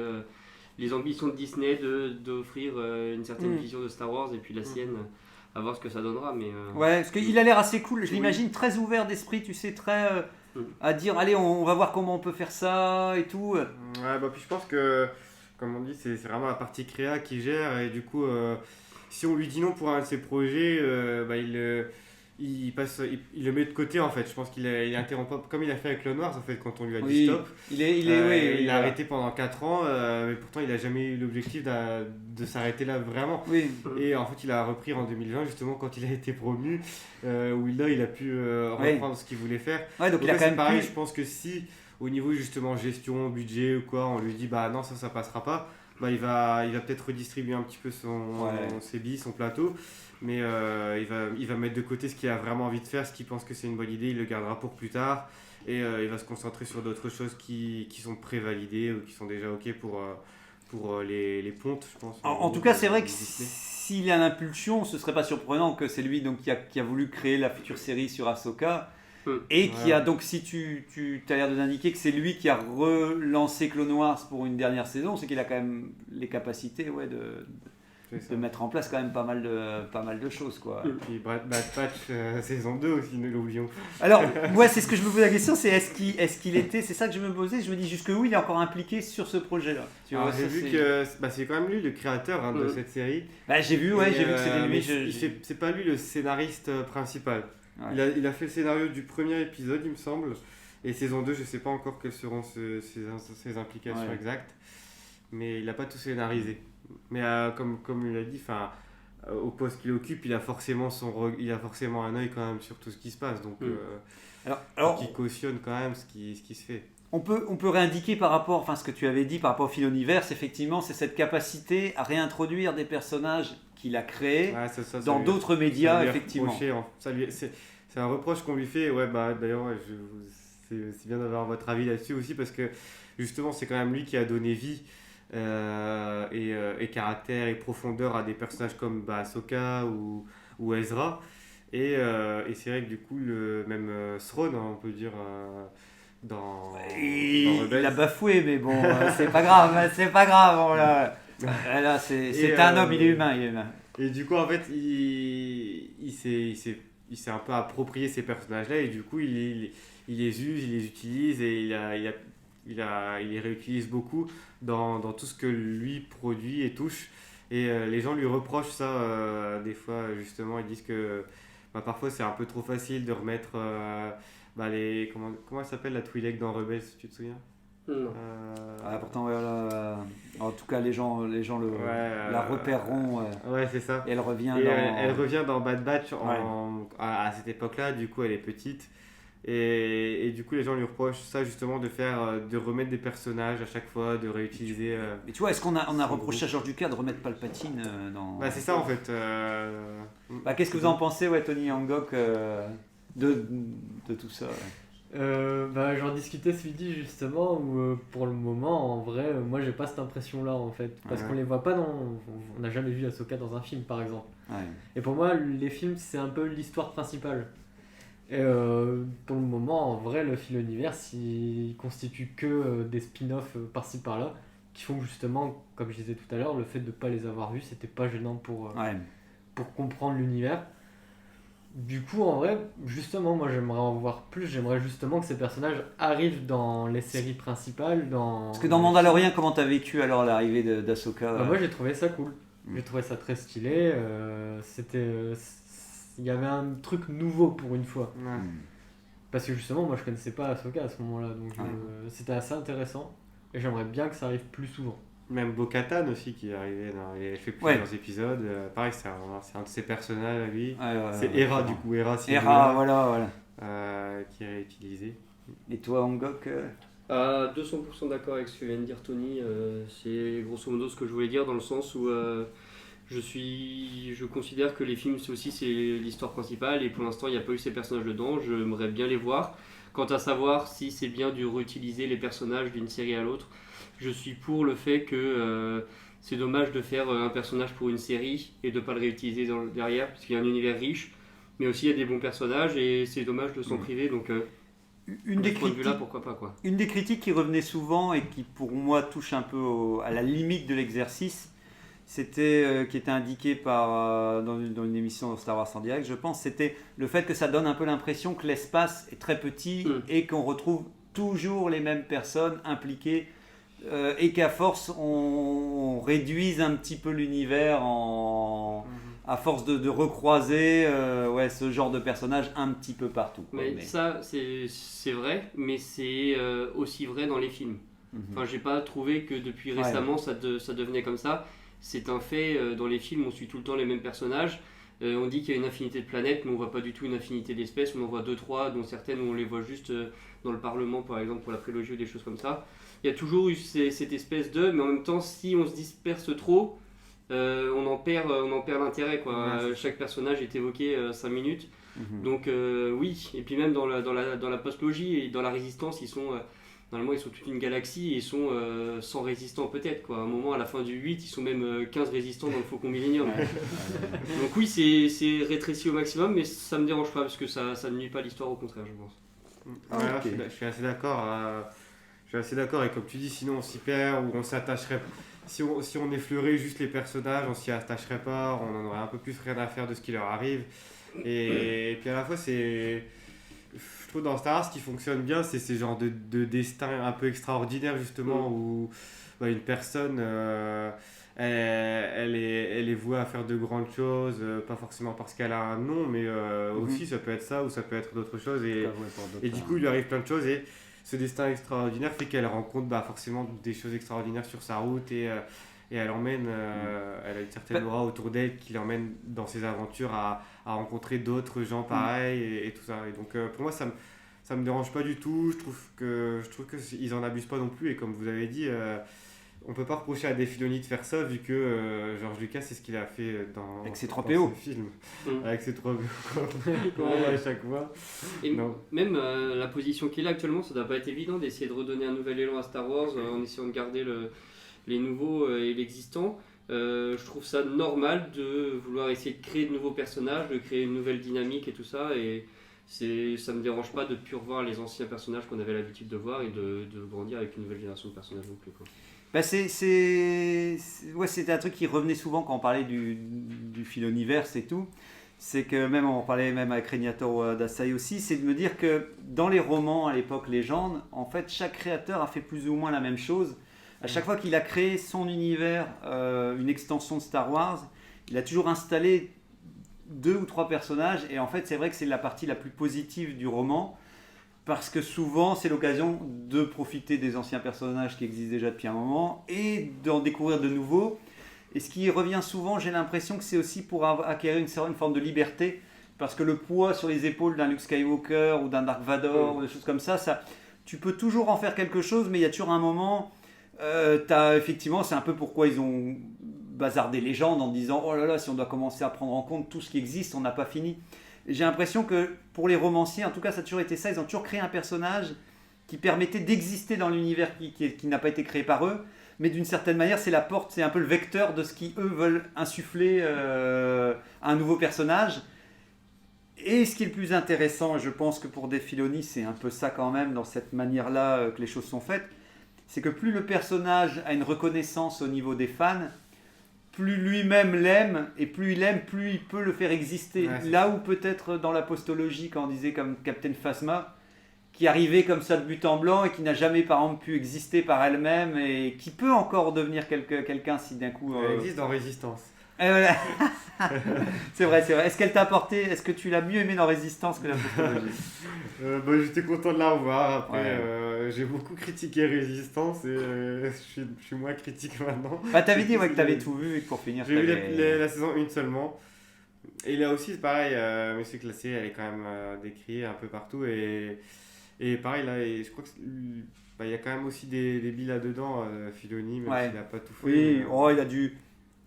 les ambitions de Disney d'offrir une certaine vision de Star Wars et puis la sienne, à voir ce que ça donnera. Mais ouais, parce qu'il a l'air assez cool, je l'imagine très ouvert d'esprit, tu sais, très à dire allez, on va voir comment on peut faire ça et tout. Ouais, bah puis je pense que, comme on dit, c'est vraiment la partie créa qui gère, et du coup, si on lui dit non pour un de ses projets, bah, il le met de côté, en fait. Je pense qu'il interrompt pas, comme il a fait avec Clone Wars, en fait, quand on lui a dit stop. Il a arrêté pendant 4 ans, mais pourtant il a jamais eu l'objectif de s'arrêter là vraiment. Oui. Et en fait il a repris en 2020, justement, quand il a été promu, où là il a pu reprendre ce qu'il voulait faire. Ouais, donc il il a là, quand même pareil, pu... je pense que si au niveau justement gestion, budget ou quoi, on lui dit bah non, ça passera pas, bah il va peut-être redistribuer un petit peu ses billes, son plateau. Mais il va mettre de côté ce qu'il a vraiment envie de faire, ce qu'il pense que c'est une bonne idée, il le gardera pour plus tard, et il va se concentrer sur d'autres choses qui sont prévalidées ou qui sont déjà ok pour les pontes, je pense. En tout cas, c'est vrai que s'il a l'impulsion, ce serait pas surprenant que c'est lui donc, qui a voulu créer la future série sur Ahsoka, et qui a donc, si tu as l'air de l'indiquer que c'est lui qui a relancé Clone Wars pour une dernière saison, c'est qu'il a quand même les capacités de mettre en place quand même pas mal de choses, quoi. Et puis Bad Batch saison 2 aussi, ne l'oublions. Alors, ouais, c'est ce que je me pose la question, c'est est-ce qu'il était, c'est ça que je me posais, je me dis jusqu'où il est encore impliqué sur ce projet-là. Tu vois, j'ai vu que c'est quand même lui le créateur de cette série. Bah, j'ai vu que c'était lui. C'est pas lui le scénariste principal. Ouais. Il a fait le scénario du premier épisode, il me semble, et saison 2, je sais pas encore quelles seront ses implications exactes, mais il n'a pas tout scénarisé. Mais comme il a dit, au poste qu'il occupe, il a forcément un œil quand même sur tout ce qui se passe, donc qui cautionne quand même ce qui se fait. On peut réindiquer par rapport, ce que tu avais dit par rapport au Filoniverse, effectivement, c'est cette capacité à réintroduire des personnages qu'il a créés dans d'autres médias, effectivement. C'est un reproche qu'on lui fait. Ouais, bah d'ailleurs, c'est bien d'avoir votre avis là-dessus aussi, parce que justement, c'est quand même lui qui a donné vie et caractère et profondeur à des personnages comme Ahsoka ou Ezra. Et c'est vrai que du coup, même Thrawn, on peut dire. Dans il a bafoué, mais bon, c'est pas grave, bon, là, c'est un homme, il est humain. Et du coup, en fait, il s'est un peu approprié ces personnages-là, et du coup, il les use, il les utilise, et il les réutilise beaucoup dans tout ce que lui produit et touche. Et les gens lui reprochent ça, des fois, justement, ils disent que parfois c'est un peu trop facile de remettre... comment elle s'appelle la Twi'lek dans Rebels, tu te souviens? Non. Pourtant, en tout cas, les gens la repéreront. Ouais, c'est ça. Et elle revient elle revient dans Bad Batch à cette époque-là, du coup, elle est petite. Et du coup, les gens lui reprochent ça, justement, de remettre des personnages à chaque fois, de réutiliser. Mais tu vois, est-ce qu'on a reproché à George Lucas de remettre Palpatine dans. C'est ça, en fait. Qu'est-ce que vous en pensez, Tony Hancock, de tout ça? J'en discutais ce midi justement où pour le moment en vrai moi j'ai pas cette impression là en fait parce qu'on les voit pas on n'a jamais vu Ahsoka dans un film par exemple et pour moi les films c'est un peu l'histoire principale Et pour le moment, en vrai, le fil univers, il constitue que des spin-offs par-ci par-là, qui font que justement, comme je disais tout à l'heure, le fait de ne pas les avoir vus, c'était pas gênant pour comprendre l'univers. Du coup, en vrai, justement, moi j'aimerais en voir plus. J'aimerais justement que ces personnages arrivent dans les séries principales. Parce que dans Mandalorian, comment t'as vécu alors l'arrivée d'Ahsoka Moi j'ai trouvé ça cool. J'ai trouvé ça très stylé. Il y avait un truc nouveau pour une fois. Parce que justement, moi je connaissais pas Ahsoka à ce moment-là. Donc c'était assez intéressant. Et j'aimerais bien que ça arrive plus souvent. Même Bo-Katan aussi qui est arrivé, il a fait plusieurs épisodes. Pareil, c'est un de ses personnages à lui. C'est Hera du coup, Hera, voilà. Qui est réutilisé. Et toi, Angok 200% d'accord avec ce que vient de dire Tony. C'est grosso modo ce que je voulais dire dans le sens où je considère que les films c'est l'histoire principale et pour l'instant il n'y a pas eu ces personnages dedans. J'aimerais bien les voir. Quant à savoir si c'est bien de réutiliser les personnages d'une série à l'autre, je suis pour le fait que c'est dommage de faire un personnage pour une série et de ne pas le réutiliser derrière, parce qu'il y a un univers riche, mais aussi il y a des bons personnages et c'est dommage de s'en priver. Donc, une des critiques, là, pourquoi pas, quoi. Une des critiques qui revenait souvent et qui pour moi touche un peu à la limite de l'exercice, c'était qui était indiqué dans une émission de Star Wars en direct, je pense, c'était le fait que ça donne un peu l'impression que l'espace est très petit et qu'on retrouve toujours les mêmes personnes impliquées. Et qu'à force on réduise un petit peu l'univers à force de recroiser ce genre de personnages un petit peu partout. Mais ça c'est vrai, mais c'est aussi vrai dans les films. Enfin, j'ai pas trouvé que depuis récemment ça devenait comme ça. C'est un fait, dans les films on suit tout le temps les mêmes personnages. On dit qu'il y a une infinité de planètes, mais on voit pas du tout une infinité d'espèces. On en voit 2-3, dont certaines où on les voit juste dans le Parlement, par exemple, pour la prélogie ou des choses comme ça. Il y a toujours eu cette espèce de... Mais en même temps, si on se disperse trop, on en perd l'intérêt, quoi. Chaque personnage est évoqué 5 minutes. Donc oui, et puis même dans la postlogie et dans la résistance, normalement ils sont toute une galaxie et ils sont 100 résistants peut-être, quoi. À un moment, à la fin du 8, ils sont même 15 résistants dans le Faucon Millenium. Donc oui, c'est rétréci au maximum, mais ça me dérange pas parce que ça ne nuit pas l'histoire, au contraire, je pense. Je suis assez d'accord. Je suis assez d'accord, et comme tu dis, sinon on s'y perd ou on s'attacherait. Si on effleurait juste les personnages, on s'y attacherait pas, on en aurait un peu plus rien à faire de ce qui leur arrive. Et puis à la fois, je trouve dans Star Wars, ce qui fonctionne bien, c'est ces genres de destins un peu extraordinaires, justement, où une personne, elle est vouée à faire de grandes choses, pas forcément parce qu'elle a un nom, mais aussi ça peut être ça ou ça peut être d'autres choses. Et du coup, il lui arrive plein de choses. Et ce destin extraordinaire fait qu'elle rencontre forcément des choses extraordinaires sur sa route et elle emmène, elle a une certaine aura autour d'elle qui l'emmène dans ses aventures à rencontrer d'autres gens pareils et tout ça. Et donc pour moi ça me dérange pas du tout. Je trouve que ils en abusent pas non plus, et comme vous avez dit, on peut pas reprocher à Dave Filoni de faire ça vu que George Lucas, c'est ce qu'il a fait avec ses 3 PO film, avec ses 3 PO à chaque fois. Et même la position qu'il a actuellement, ça doit pas être évident d'essayer de redonner un nouvel élan à Star Wars en essayant de garder les nouveaux et l'existant. Je trouve ça normal de vouloir essayer de créer de nouveaux personnages, de créer une nouvelle dynamique et tout ça, et ça me dérange pas de plus revoir les anciens personnages qu'on avait l'habitude de voir et de grandir avec une nouvelle génération de personnages non plus, quoi. C'était un truc qui revenait souvent quand on parlait du Filoniverse et tout. C'est que même, on parlait même avec Régnator Dasai aussi, c'est de me dire que dans les romans à l'époque légende, en fait chaque créateur a fait plus ou moins la même chose. À chaque fois qu'il a créé son univers, une extension de Star Wars, il a toujours installé 2 ou 3 personnages, et en fait c'est vrai que c'est la partie la plus positive du roman, parce que souvent c'est l'occasion de profiter des anciens personnages qui existent déjà depuis un moment et d'en découvrir de nouveaux. Et ce qui revient souvent, j'ai l'impression que c'est aussi pour acquérir une certaine forme de liberté, parce que le poids sur les épaules d'un Luke Skywalker ou d'un Dark Vador ou des choses comme ça, tu peux toujours en faire quelque chose, mais il y a toujours un moment, effectivement, c'est un peu pourquoi ils ont bazardé Légende en disant oh là là, si on doit commencer à prendre en compte tout ce qui existe, on n'a pas fini. Et j'ai l'impression que pour les romanciers, en tout cas ça a toujours été ça, ils ont toujours créé un personnage qui permettait d'exister dans l'univers qui n'a pas été créé par eux, mais d'une certaine manière c'est la porte, c'est un peu le vecteur de ce qui eux veulent insuffler à un nouveau personnage. Et ce qui est le plus intéressant, et je pense que pour Dave Filoni, c'est un peu ça quand même, dans cette manière-là que les choses sont faites, c'est que plus le personnage a une reconnaissance au niveau des fans, plus lui-même l'aime, et plus il aime, plus il peut le faire exister. Ouais, Là où peut-être dans la postologie, quand on disait comme Captain Phasma, qui arrivait comme ça de but en blanc et qui n'a jamais par exemple pu exister par elle-même et qui peut encore devenir quelqu'un si d'un coup... Elle existe dans Résistance. Et voilà. c'est vrai. Est-ce qu'elle t'a apporté, est-ce que tu l'as mieux aimé dans Résistance que la postologie? J'étais content de la revoir. Après, Ouais. j'ai beaucoup critiqué Résistance et je suis moins critique maintenant. Bah t'avais dit que t'avais tout vu et que pour finir J'ai vu t'avais- la saison 1 seulement. Et là aussi, c'est pareil, mais c'est que la série elle est quand même décriée un peu partout. Et pareil, là, je crois qu'il y a quand même aussi des billes là-dedans, Filoni, même s'il n'a pas tout fait. Oui, il a dû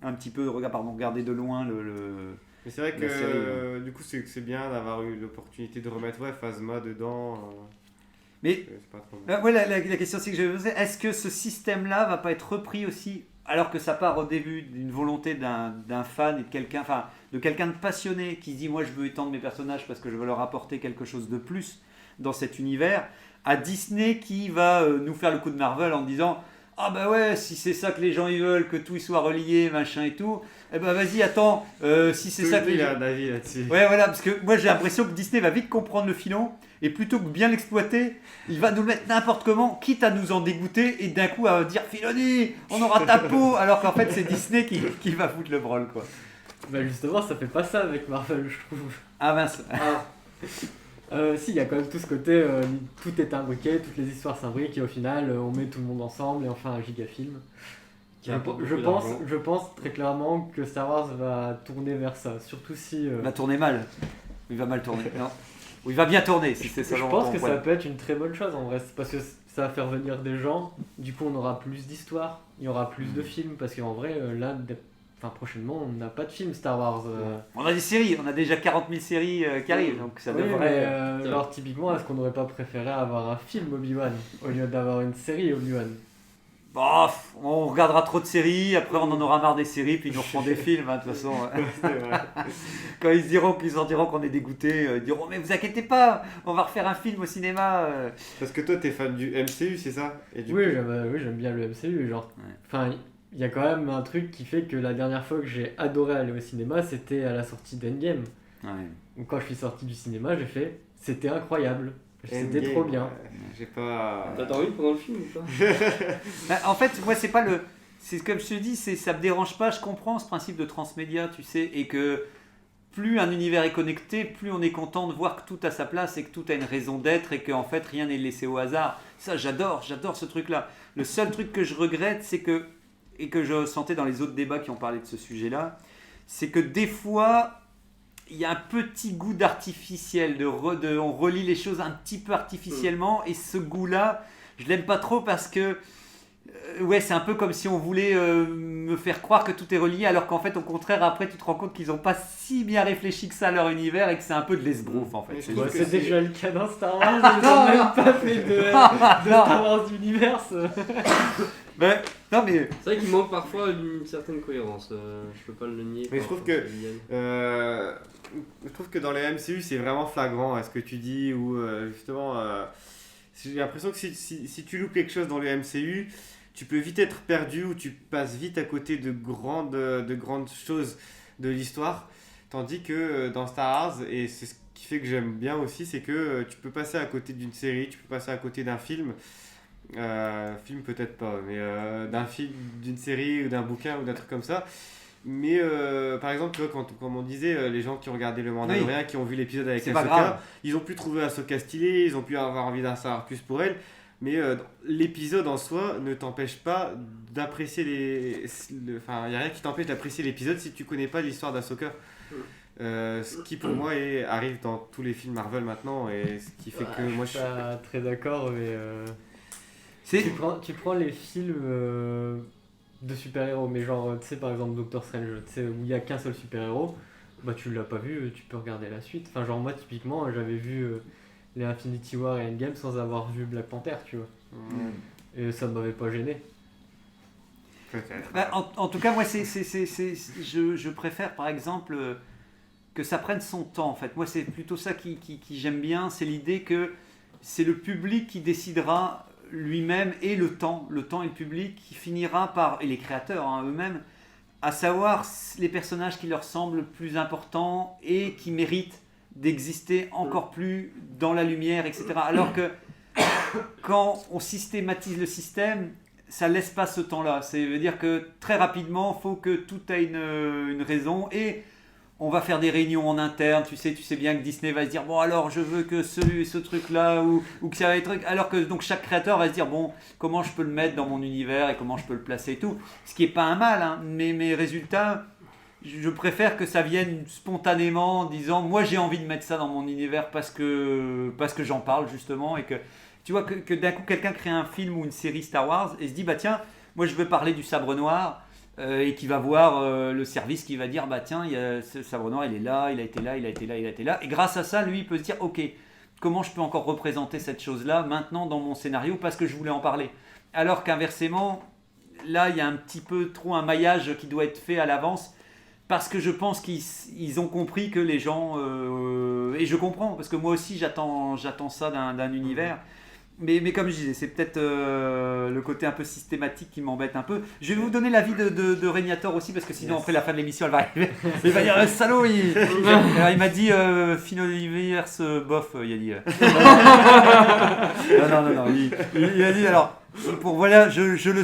un petit peu regarder de loin le... Mais c'est vrai la série, que du coup, c'est bien d'avoir eu l'opportunité de remettre Phasma dedans. Mais c'est pas trop mal. ouais, la question c'est que je vais poser, est-ce que ce système-là va pas être repris aussi, alors que ça part au début d'une volonté d'un fan et de quelqu'un de passionné qui se dit moi je veux étendre mes personnages parce que je veux leur apporter quelque chose de plus dans cet univers, à Disney qui va nous faire le coup de Marvel en disant ah bah ouais, si c'est ça que les gens ils veulent, que tout il soit relié, machin et tout, eh ben vas-y, attends, si c'est ça que les Il gens... a un avis là-dessus. Ouais, voilà, parce que moi j'ai l'impression que Disney va vite comprendre le filon, et plutôt que bien l'exploiter, il va nous le mettre n'importe comment, quitte à nous en dégoûter, et d'un coup à dire Filoni, on aura ta peau, alors qu'en fait c'est Disney qui va foutre le brol, quoi. Bah justement, ça fait pas ça avec Marvel, je trouve. Ah mince. Si, il y a quand même tout ce côté, tout est imbriqué, toutes les histoires s'imbriquent et au final, on met tout le monde ensemble et on fait un gigafilm. Je pense très clairement que Star Wars va tourner vers ça, surtout si... Il va tourner mal. Il va mal tourner. Non. Ou il va bien tourner, si c'est ça. Je pense que ça peut être une très bonne chose en vrai, parce que ça va faire venir des gens, du coup on aura plus d'histoires, il y aura plus de films, parce qu'en vrai, là, prochainement, on n'a pas de film Star Wars. On a des séries, on a déjà 40 000 séries qui arrivent, donc ça Oui, devrait... mais, alors typiquement, est-ce qu'on n'aurait pas préféré avoir un film Obi-Wan au lieu d'avoir une série Obi-Wan? Bof, on regardera trop de séries, après on en aura marre des séries, puis ils nous refont des films, de toute façon. C'est vrai. Quand ils sentiront qu'on est dégoûté, ils diront mais vous inquiétez pas, on va refaire un film au cinéma. Parce que toi, t'es fan du MCU, c'est ça? Et du Oui, coup... j'aime bien le MCU. Genre. Ouais. Enfin, il y a quand même un truc qui fait que la dernière fois que j'ai adoré aller au cinéma, c'était à la sortie d'Endgame. Ouais. Donc quand je suis sorti du cinéma, j'ai fait c'était incroyable. C'était Endgame, trop bien. J'ai pas... T'as dormi pendant le film ou pas? Bah, en fait, moi c'est pas le... C'est comme je te dis, ça me dérange pas, je comprends ce principe de transmédia, tu sais, et que plus un univers est connecté, plus on est content de voir que tout a sa place et que tout a une raison d'être et qu'en fait rien n'est laissé au hasard. Ça j'adore ce truc-là. Le seul truc que je regrette, c'est que, et que je sentais dans les autres débats qui ont parlé de ce sujet-là, c'est que des fois, il y a un petit goût d'artificiel, on relie les choses un petit peu artificiellement, et ce goût-là, je l'aime pas trop parce que ouais, c'est un peu comme si on voulait me faire croire que tout est relié, alors qu'en fait, au contraire, après, tu te rends compte qu'ils n'ont pas si bien réfléchi que ça à leur univers et que c'est un peu de l'esbrouf, en fait. Mais C'est je trouve juste- que C'est déjà le cas dans Star Wars, ils n'ont même pas fait de Star Wars Universe. Mais, non, mais C'est vrai qu'il manque parfois une certaine cohérence, je peux pas le nier. Mais par je trouve rapport à que- ce Liliane. Je trouve que dans les MCU, c'est vraiment flagrant à ce que tu dis, ou justement, j'ai l'impression que si tu loupes quelque chose dans le MCU, tu peux vite être perdu ou tu passes vite à côté de grandes choses de l'histoire. Tandis que dans Star Wars, et c'est ce qui fait que j'aime bien aussi, c'est que tu peux passer à côté d'une série, tu peux passer à côté d'un film. Film peut-être pas, mais d'un film, d'une série ou d'un bouquin ou d'un truc comme ça. Mais par exemple, tu vois, comme on disait, les gens qui ont regardé Le Mandalorian, qui ont vu l'épisode avec c'est pas Ahsoka, grave. ils ont pu trouver Ahsoka stylée, ils ont pu avoir envie d'en savoir plus pour elle. Mais l'épisode en soi ne t'empêche pas d'apprécier Enfin, il n'y a rien qui t'empêche d'apprécier l'épisode si tu connais pas l'histoire d'Ahsoka. Ce qui pour moi arrive dans tous les films Marvel maintenant, et ce qui fait que moi Je suis pas très d'accord, mais c'est... tu prends les films de super-héros, mais genre, tu sais, par exemple Doctor Strange, tu sais, où il n'y a qu'un seul super-héros, bah tu l'as pas vu, tu peux regarder la suite. Enfin, genre, moi, typiquement, j'avais vu les Infinity War et Endgame sans avoir vu Black Panther, tu vois. Et ça m'avait pas gêné. peut-être. Bah, en tout cas, moi, je préfère, par exemple, que que ça prenne son temps en fait. Moi c'est plutôt ça qui j'aime bien, c'est l'idée que c'est le public qui décidera lui-même et le temps et le public qui finira par, et les créateurs eux-mêmes, à savoir les personnages qui leur semblent plus importants et qui méritent d'exister encore plus dans la lumière, etc. Alors que quand on systématise le système, ça laisse pas ce temps-là. Ça veut dire que très rapidement, il faut que tout ait une raison et on va faire des réunions en interne. Tu sais bien que Disney va se dire bon alors je veux que ce truc-là ou que ça va être truc. Alors que donc chaque créateur va se dire bon comment je peux le mettre dans mon univers et comment je peux le placer et tout. Ce qui est pas un mal, mais mes résultats, je préfère que ça vienne spontanément en disant moi j'ai envie de mettre ça dans mon univers parce que j'en parle justement et que tu vois que d'un coup quelqu'un crée un film ou une série Star Wars et se dit bah tiens moi je veux parler du sabre noir et qui va voir le service qui va dire bah tiens il y a ce sabre noir il est là, il a été là et grâce à ça lui il peut se dire ok comment je peux encore représenter cette chose là maintenant dans mon scénario parce que je voulais en parler, alors qu'inversement là il y a un petit peu trop un maillage qui doit être fait à l'avance. Parce que je pense qu'ils ont compris que les gens... et je comprends, parce que moi aussi j'attends ça d'un univers. Mais comme je disais, c'est peut-être le côté un peu systématique qui m'embête un peu. Je vais vous donner l'avis de Régnator aussi, parce que sinon après la fin de l'émission elle va arriver. Il va dire salaud, il m'a dit Filoniverse bof, il a dit. Non, il a dit alors... Voilà, je le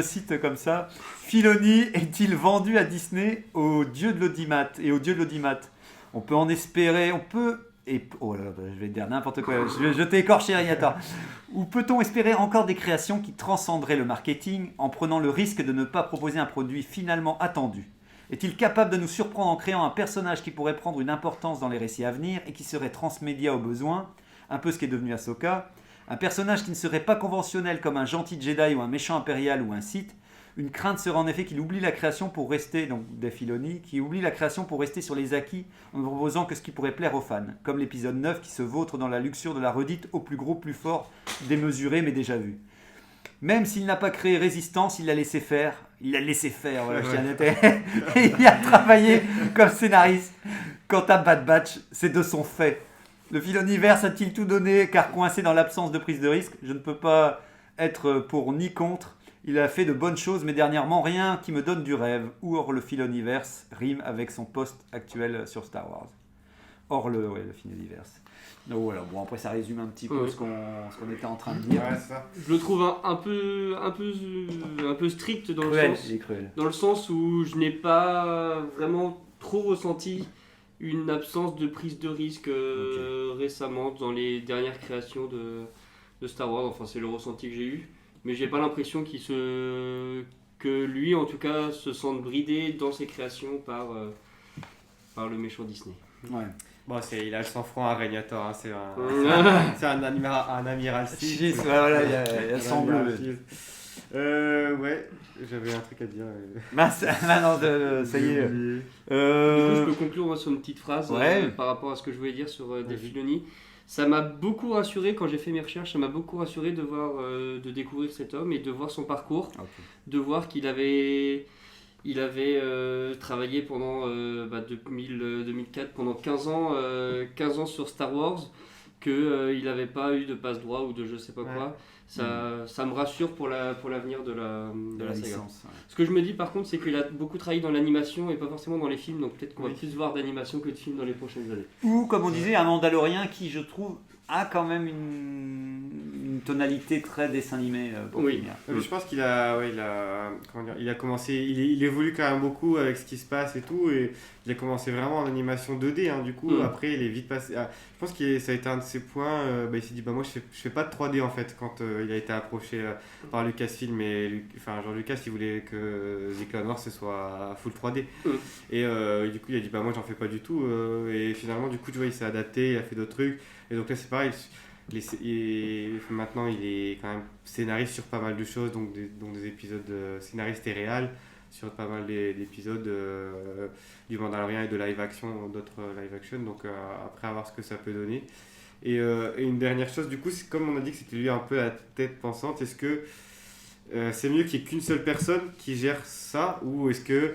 cite comme ça. Filoni est-il vendu à Disney aux dieux de l'audimat et aux dieux de l'audimat? On peut en espérer, oh là là, je vais dire n'importe quoi, je t'ai écorché Régnator. Ou peut-on espérer encore des créations qui transcenderaient le marketing en prenant le risque de ne pas proposer un produit finalement attendu? Est-il capable de nous surprendre en créant un personnage qui pourrait prendre une importance dans les récits à venir et qui serait transmédia au besoin, un peu ce qui est devenu Ahsoka? Un personnage qui ne serait pas conventionnel comme un gentil Jedi ou un méchant impérial ou un Sith. Une crainte serait en effet qu'il oublie la création pour rester, donc Dave Filoni, qui oublie la création pour rester sur les acquis en ne proposant que ce qui pourrait plaire aux fans, comme l'épisode 9 qui se vautre dans la luxure de la redite au plus gros, plus fort, démesuré mais déjà vu. Même s'il n'a pas créé Résistance, il l'a laissé faire. Voilà, et il a travaillé comme scénariste. Quant à Bad Batch, c'est de son fait. Le Filoniverse a-t-il tout donné car coincé dans l'absence de prise de risque? Je ne peux pas être pour ni contre. Il a fait de bonnes choses, mais dernièrement, rien qui me donne du rêve. Ou or le Filoniverse rime avec son poste actuel sur Star Wars. Or le Filoniverse. Donc voilà, bon après ça résume un petit peu ce qu'on était en train de dire. Ouais, ça. Je le trouve un peu strict dans le sens où je n'ai pas vraiment trop ressenti une absence de prise de risque récemment dans les dernières créations de Star Wars. Enfin, c'est le ressenti que j'ai eu. Mais j'ai pas l'impression que lui, en tout cas, se sente bridé dans ses créations par le méchant Disney. Ouais. Bon, il a le sang-froid à Régnator, c'est un amiral Sith. Voilà, il y a le sang bleu. Ouais, j'avais un truc à dire. Non, ça y est. Du coup, je peux conclure moi, sur une petite phrase par rapport à ce que je voulais dire sur Dave Filoni. Ça m'a beaucoup rassuré quand j'ai fait mes recherches, ça m'a beaucoup rassuré de découvrir cet homme et de voir son parcours, de voir qu'il avait travaillé pendant 2004, pendant 15 ans sur Star Wars, qu'il n'avait pas eu de passe-droit ou de je sais pas quoi. Ça me rassure pour l'avenir de la saga. Licence, Ce que je me dis par contre, c'est qu'il a beaucoup travaillé dans l'animation et pas forcément dans les films, donc peut-être qu'on va plus voir d'animation que de films dans les prochaines années. Ou comme on disait, un Mandalorien qui je trouve a quand même une tonalité très dessin animé pour finir. Je pense qu'il a commencé, il évolue quand même beaucoup avec ce qui se passe et tout, et il a commencé vraiment en animation 2D, du coup après il est vite passé je pense que ça a été un de ses points, il s'est dit moi je fais pas de 3D en fait quand il a été approché par Lucasfilm et George Lucas il voulait que The Clone Wars ce soit full 3D et du coup il a dit moi j'en fais pas du tout et finalement du coup tu vois il s'est adapté, il a fait d'autres trucs et donc là c'est pareil. Maintenant, il est quand même scénariste sur pas mal de choses, donc des épisodes scénaristes et réels sur pas mal d'épisodes du Mandalorian et de live action, d'autres live action. Donc après, à voir ce que ça peut donner. Et une dernière chose, du coup, c'est comme on a dit que c'était lui un peu la tête pensante. Est-ce que c'est mieux qu'il n'y ait qu'une seule personne qui gère ça, ou est-ce que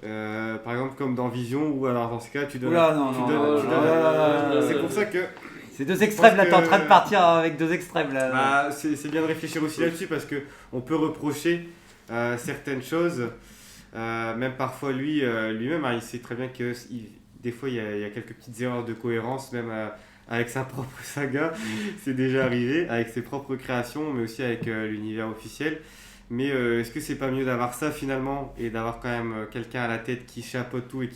Par exemple, comme dans Vision, ou alors dans ce cas, tu donnes. Oula, non, non, non, C'est pour ça que. C'est deux extrêmes là, t'es en train de partir avec deux extrêmes là. Bah, c'est bien de réfléchir aussi là-dessus parce qu'on peut reprocher certaines choses, même parfois lui-même, il sait très bien que des fois il y a quelques petites erreurs de cohérence, même avec sa propre saga, c'est déjà arrivé, avec ses propres créations, mais aussi avec l'univers officiel. Mais est-ce que c'est pas mieux d'avoir ça finalement et d'avoir quand même quelqu'un à la tête qui chapeaute tout et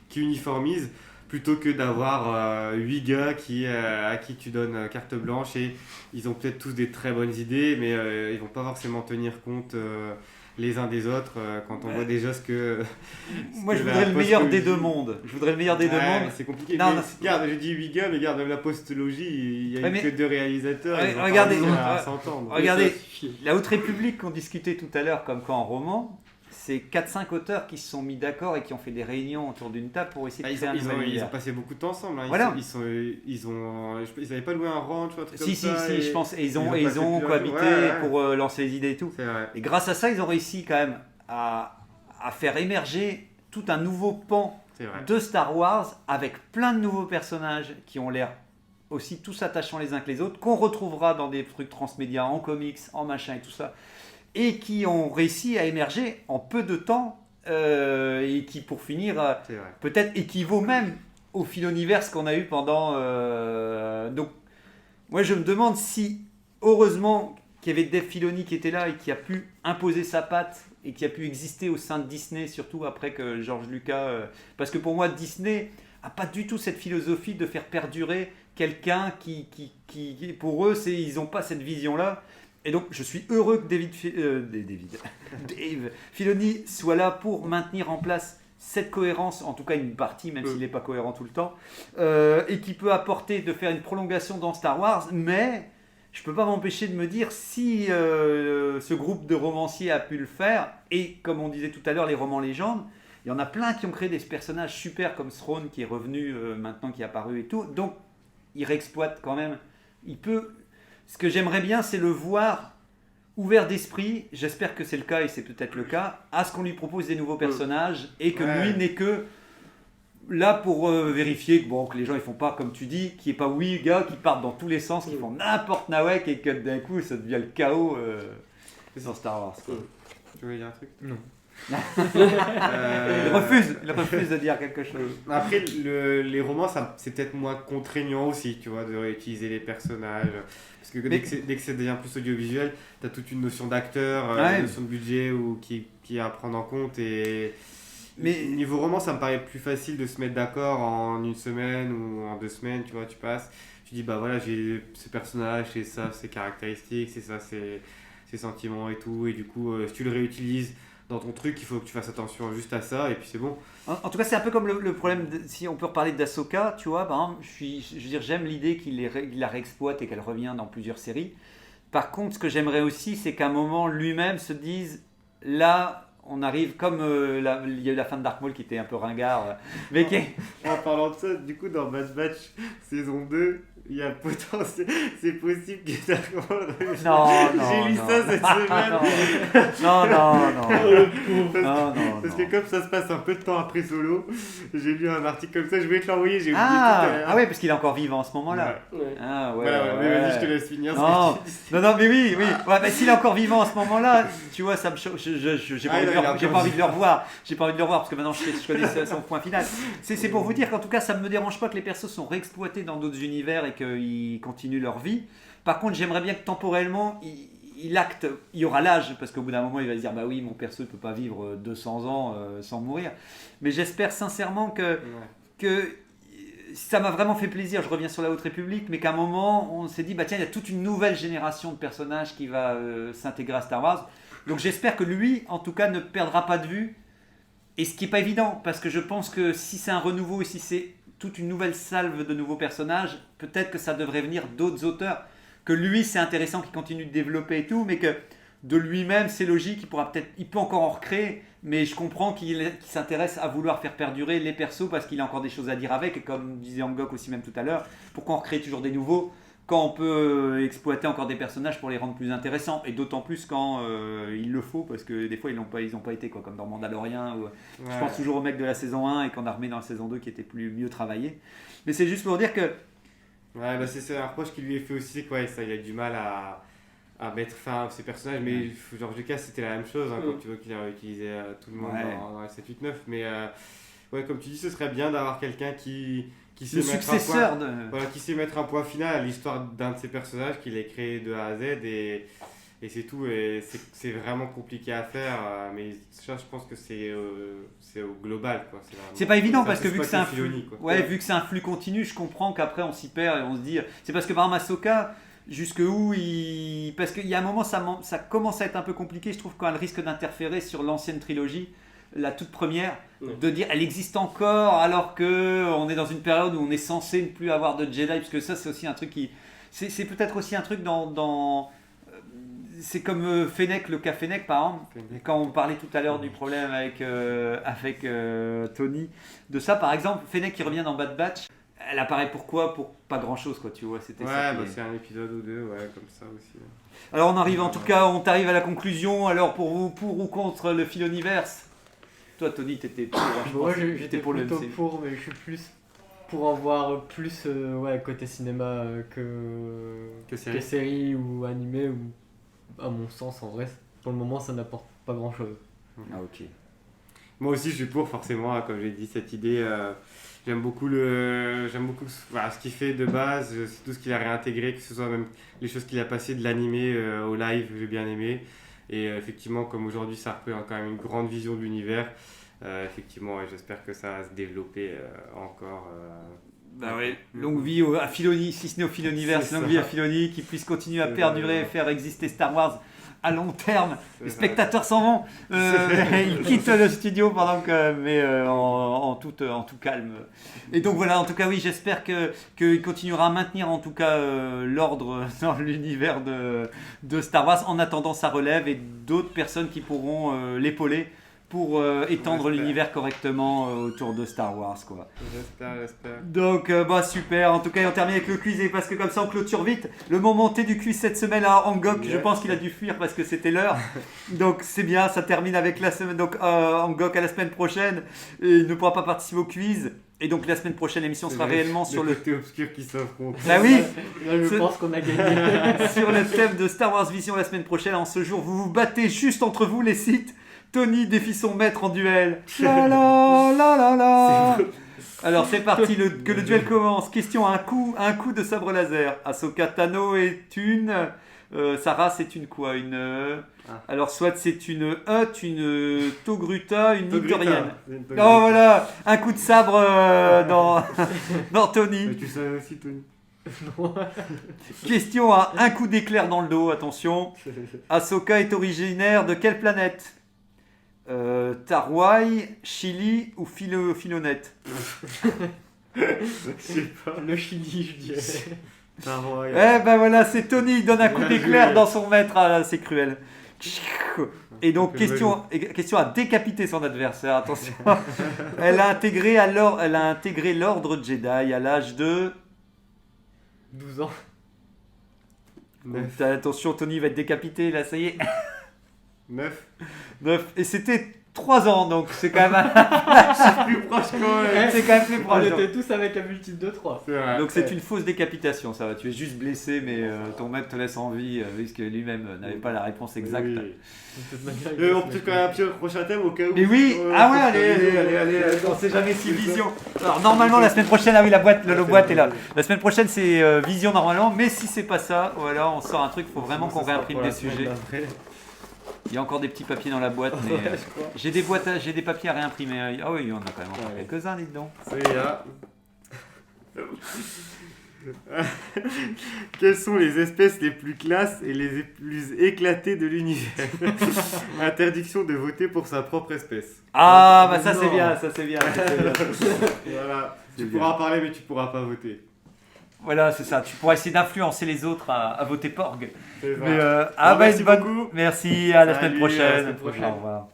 qui uniformise plutôt que d'avoir 8 gars à qui tu donnes carte blanche et ils ont peut-être tous des très bonnes idées mais ils vont pas forcément tenir compte les uns des autres quand on voit déjà ce que... Moi je voudrais le meilleur des deux mondes. C'est compliqué. Non, Regarde, je dis 8 gars mais regarde même la postologie, il y a que 2 réalisateurs. Regardez, à s'entendre. Regardez, la Haute République qu'on discutait tout à l'heure comme quand en roman, c'est 4-5 auteurs qui se sont mis d'accord et qui ont fait des réunions autour d'une table pour essayer de créer un nouvel univers. Ils ont passé beaucoup de temps ensemble. Hein. Voilà. Ils n'avaient pas loué un ranch ou un truc comme ça. Si, je pense. Et ils ont cohabité pour lancer les idées et tout. C'est vrai. Et grâce à ça, ils ont réussi quand même à faire émerger tout un nouveau pan de Star Wars avec plein de nouveaux personnages qui ont l'air aussi tous attachants les uns que les autres, qu'on retrouvera dans des trucs transmédia, en comics, en machin et tout ça. Et qui ont réussi à émerger en peu de temps et qui, pour finir, peut-être équivaut même au Filoniverse qu'on a eu pendant... Donc, moi, je me demande si, heureusement, qu'il y avait Dave Filoni qui était là et qui a pu imposer sa patte et qui a pu exister au sein de Disney, surtout après que George Lucas... parce que pour moi, Disney n'a pas du tout cette philosophie de faire perdurer quelqu'un qui pour eux, ils n'ont pas cette vision-là. Et donc, je suis heureux que Dave Filoni soit là pour maintenir en place cette cohérence, en tout cas une partie, même s'il n'est pas cohérent tout le temps, et qui peut apporter de faire une prolongation dans Star Wars. Mais je ne peux pas m'empêcher de me dire si ce groupe de romanciers a pu le faire, et comme on disait tout à l'heure, les romans légendes, il y en a plein qui ont créé des personnages super comme Thrawn qui est revenu maintenant, qui est apparu et tout. Donc, il réexploite quand même. Ce que j'aimerais bien, c'est le voir ouvert d'esprit, j'espère que c'est le cas et c'est peut-être le cas, à ce qu'on lui propose des nouveaux personnages et que lui n'est que là pour vérifier que les gens ils font pas comme tu dis, qu'il n'y ait pas 8 gars qui partent dans tous les sens, qui font n'importe nawek et que d'un coup ça devient le chaos dans Star Wars. Tu veux dire un truc ? Non. Il refuse de dire quelque chose. Après, les romans, c'est peut-être moins contraignant aussi, tu vois, de réutiliser les personnages. Parce que dès que c'est devient plus audiovisuel, tu as toute une notion d'acteur, une notion de budget qui est à prendre en compte. Mais niveau roman, ça me paraît plus facile de se mettre d'accord en une semaine ou en 2 semaines, tu vois, tu passes. Tu dis, bah voilà, j'ai ce personnage, c'est ça, ses caractéristiques, c'est ça, ses sentiments et tout. Et du coup, si tu le réutilises dans ton truc, il faut que tu fasses attention juste à ça et puis c'est bon. En tout cas, c'est un peu comme le problème, si on peut reparler d'Ahsoka, tu vois, par exemple, j'aime l'idée qu'il la réexploite et qu'elle revient dans plusieurs séries. Par contre, ce que j'aimerais aussi, c'est qu'à un moment, lui-même se dise, là, on arrive comme il y a eu la fin de Dark Maul qui était un peu ringard. Mais en parlant de ça, du coup, dans Bad Batch saison 2, il y a potentiel, c'est possible que Dark Maul... J'ai lu ça cette semaine. Non. Parce que comme ça se passe un peu de temps après Solo, j'ai lu un article comme ça, je voulais te l'envoyer, j'ai oublié tout à l'heure. Ah ouais, parce qu'il est encore vivant en ce moment-là. Ouais. Ah ouais. Mais vas-y, je te laisse finir. Non, mais oui. Ouais, mais s'il est encore vivant en ce moment-là, tu vois, ça me choque. J'ai pas envie de le revoir. J'ai pas envie de le revoir parce que maintenant je connais son point final. C'est pour vous dire qu'en tout cas, ça me dérange pas que les persos sont réexploités dans d'autres univers et qu'ils continuent leur vie. Par contre, j'aimerais bien que temporellement, il y aura l'âge, parce qu'au bout d'un moment, il va se dire, bah oui, mon perso ne peut pas vivre 200 ans sans mourir. Mais j'espère sincèrement que ça m'a vraiment fait plaisir. Je reviens sur la Haute République, mais qu'à un moment, on s'est dit, bah tiens, il y a toute une nouvelle génération de personnages qui va s'intégrer à Star Wars. Donc j'espère que lui, en tout cas, ne perdra pas de vue. Et ce qui n'est pas évident, parce que je pense que si c'est un renouveau et si c'est toute une nouvelle salve de nouveaux personnages, peut-être que ça devrait venir d'autres auteurs, que lui c'est intéressant qu'il continue de développer et tout, mais que de lui-même c'est logique, il peut encore en recréer, mais je comprends qu'il s'intéresse à vouloir faire perdurer les persos parce qu'il a encore des choses à dire avec, et comme disait Angok aussi même tout à l'heure, pourquoi en recréer toujours des nouveaux quand on peut exploiter encore des personnages pour les rendre plus intéressants, et d'autant plus quand il le faut, parce que des fois ils n'ont pas été, quoi, comme dans Mandalorian, où je pense toujours au mec de la saison 1 et qu'on a remis dans la saison 2 qui était mieux travaillé. Mais c'est juste pour dire que... Ouais, bah c'est un reproche qui lui est fait aussi, quoi, et ça, il a du mal à mettre fin à ces personnages, mais George Lucas c'était la même chose, comme tu vois qu'il a réutilisé tout le monde dans la 7, 8, 9, mais ouais, comme tu dis, ce serait bien d'avoir quelqu'un qui sait le successeur qui sait mettre un point final à l'histoire d'un de ses personnages qu'il a créé de A à Z, et c'est tout, et c'est vraiment compliqué à faire, mais ça, je pense que c'est au global, quoi. C'est pas évident, parce que vu que c'est un flux, vu que c'est un flux continu, je comprends qu'après on s'y perd et on se dit, c'est parce que par exemple Ahsoka, jusqu'où parce qu'il y a un moment ça commence à être un peu compliqué, je trouve, quand elle risque d'interférer sur l'ancienne trilogie, la toute première, de dire elle existe encore alors que on est dans une période où on est censé ne plus avoir de Jedi, parce que ça c'est aussi un truc qui c'est peut-être aussi un truc dans c'est comme Fennec, le cas Fennec par exemple, quand on parlait tout à l'heure du problème avec Tony, de ça par exemple, Fennec qui revient dans Bad Batch, elle apparaît pourquoi? Pour pas grand chose, quoi, tu vois. C'était c'est un épisode ou deux, comme ça aussi. Alors on arrive on t'arrive à la conclusion. Alors pour vous, pour ou contre le Filoniverse? Toi Tony, t'étais pour. Moi j'étais plutôt pour, mais je suis plus pour en voir plus côté cinéma que série ou animé, ou à mon sens en vrai pour le moment ça n'apporte pas grand chose. Ah ok. Moi aussi je suis pour, forcément, comme j'ai dit, cette idée. J'aime beaucoup ce qu'il fait de base, c'est tout ce qu'il a réintégré, que ce soit même les choses qu'il a passées de l'animé au live, j'ai bien aimé. Et effectivement, comme aujourd'hui ça représente quand même une grande vision de l'univers, effectivement, j'espère que ça va se développer encore. Longue vie à Filoni, si ce n'est au Filoniverse, longue vie à Filoni, qui puisse continuer à perdurer et faire exister Star Wars à long terme. Les spectateurs s'en vont, ils quittent le studio mais en tout calme. Et donc voilà, en tout cas oui, j'espère qu'il continuera à maintenir en tout cas l'ordre dans l'univers de Star Wars, en attendant sa relève et d'autres personnes qui pourront l'épauler pour étendre l'univers correctement autour de Star Wars, quoi. J'espère. Donc super, en tout cas on termine avec le quiz, et parce que comme ça on clôture vite. Le moment T du quiz cette semaine à Angok, je pense qu'il a dû fuir parce que c'était l'heure. Donc c'est bien, ça termine avec la semaine, donc Angok à la semaine prochaine, et il ne pourra pas participer au quiz. Et donc la semaine prochaine, l'émission sera réellement sur le côté obscur qui s'affronte. Ah oui. Là, je pense qu'on a gagné. Sur le thème de Star Wars Vision la semaine prochaine. En ce jour, vous vous battez juste entre vous, les sites. Tony défie son maître en duel. La la la la la. Alors c'est parti, que le duel commence. Question un coup de sabre laser. Ahsoka Tano est une. Sa race est une quoi? Alors soit c'est une Hutt, une Togruta, une Nitorienne. Oh voilà, un coup de sabre dans Tony. Mais tu savais aussi, Tony. Question à un coup d'éclair dans le dos, attention. Ahsoka est originaire de quelle planète? Tarwai, Chili ou Filonette? Je sais pas. Le Chili, je dirais. Voilà, c'est Tony, il donne un coup d'éclair dans son maître, c'est cruel. Et donc question à décapiter son adversaire, attention. Elle a intégré l'ordre Jedi à l'âge de 12 ans. Attention, Tony va être décapité là, ça y est. 9. Et c'était 3 ans, donc c'est quand même c'est plus proche quand même. C'est quand même plus proche. On était tous avec un multiple de 3. Donc c'est une fausse décapitation, ça va. Tu es juste blessé, mais ton maître te laisse en vie, puisque lui-même n'avait pas la réponse exacte. Oui. On peut quand même un petit prochain thème au cas où. Mais oui, allez, on sait jamais si Vision. Alors normalement la semaine prochaine, la boîte est là. La semaine prochaine c'est Vision normalement, mais si c'est pas ça, voilà, on sort un truc, faut vraiment qu'on réimprime des sujets. Il y a encore des petits papiers dans la boîte, mais j'ai des papiers à réimprimer. Ah oui, il y en a quand même encore quelques-uns, dites donc. Ça y est. Quelles sont les espèces les plus classes et les plus éclatées de l'univers? Interdiction de voter pour sa propre espèce. Ah bah ça c'est bien. Voilà. Tu pourras parler mais tu pourras pas voter. Voilà, c'est ça. Tu pourras essayer d'influencer les autres à voter Porg. C'est ça. Mais, merci beaucoup. Merci, à la semaine prochaine. À la semaine prochaine. Au revoir.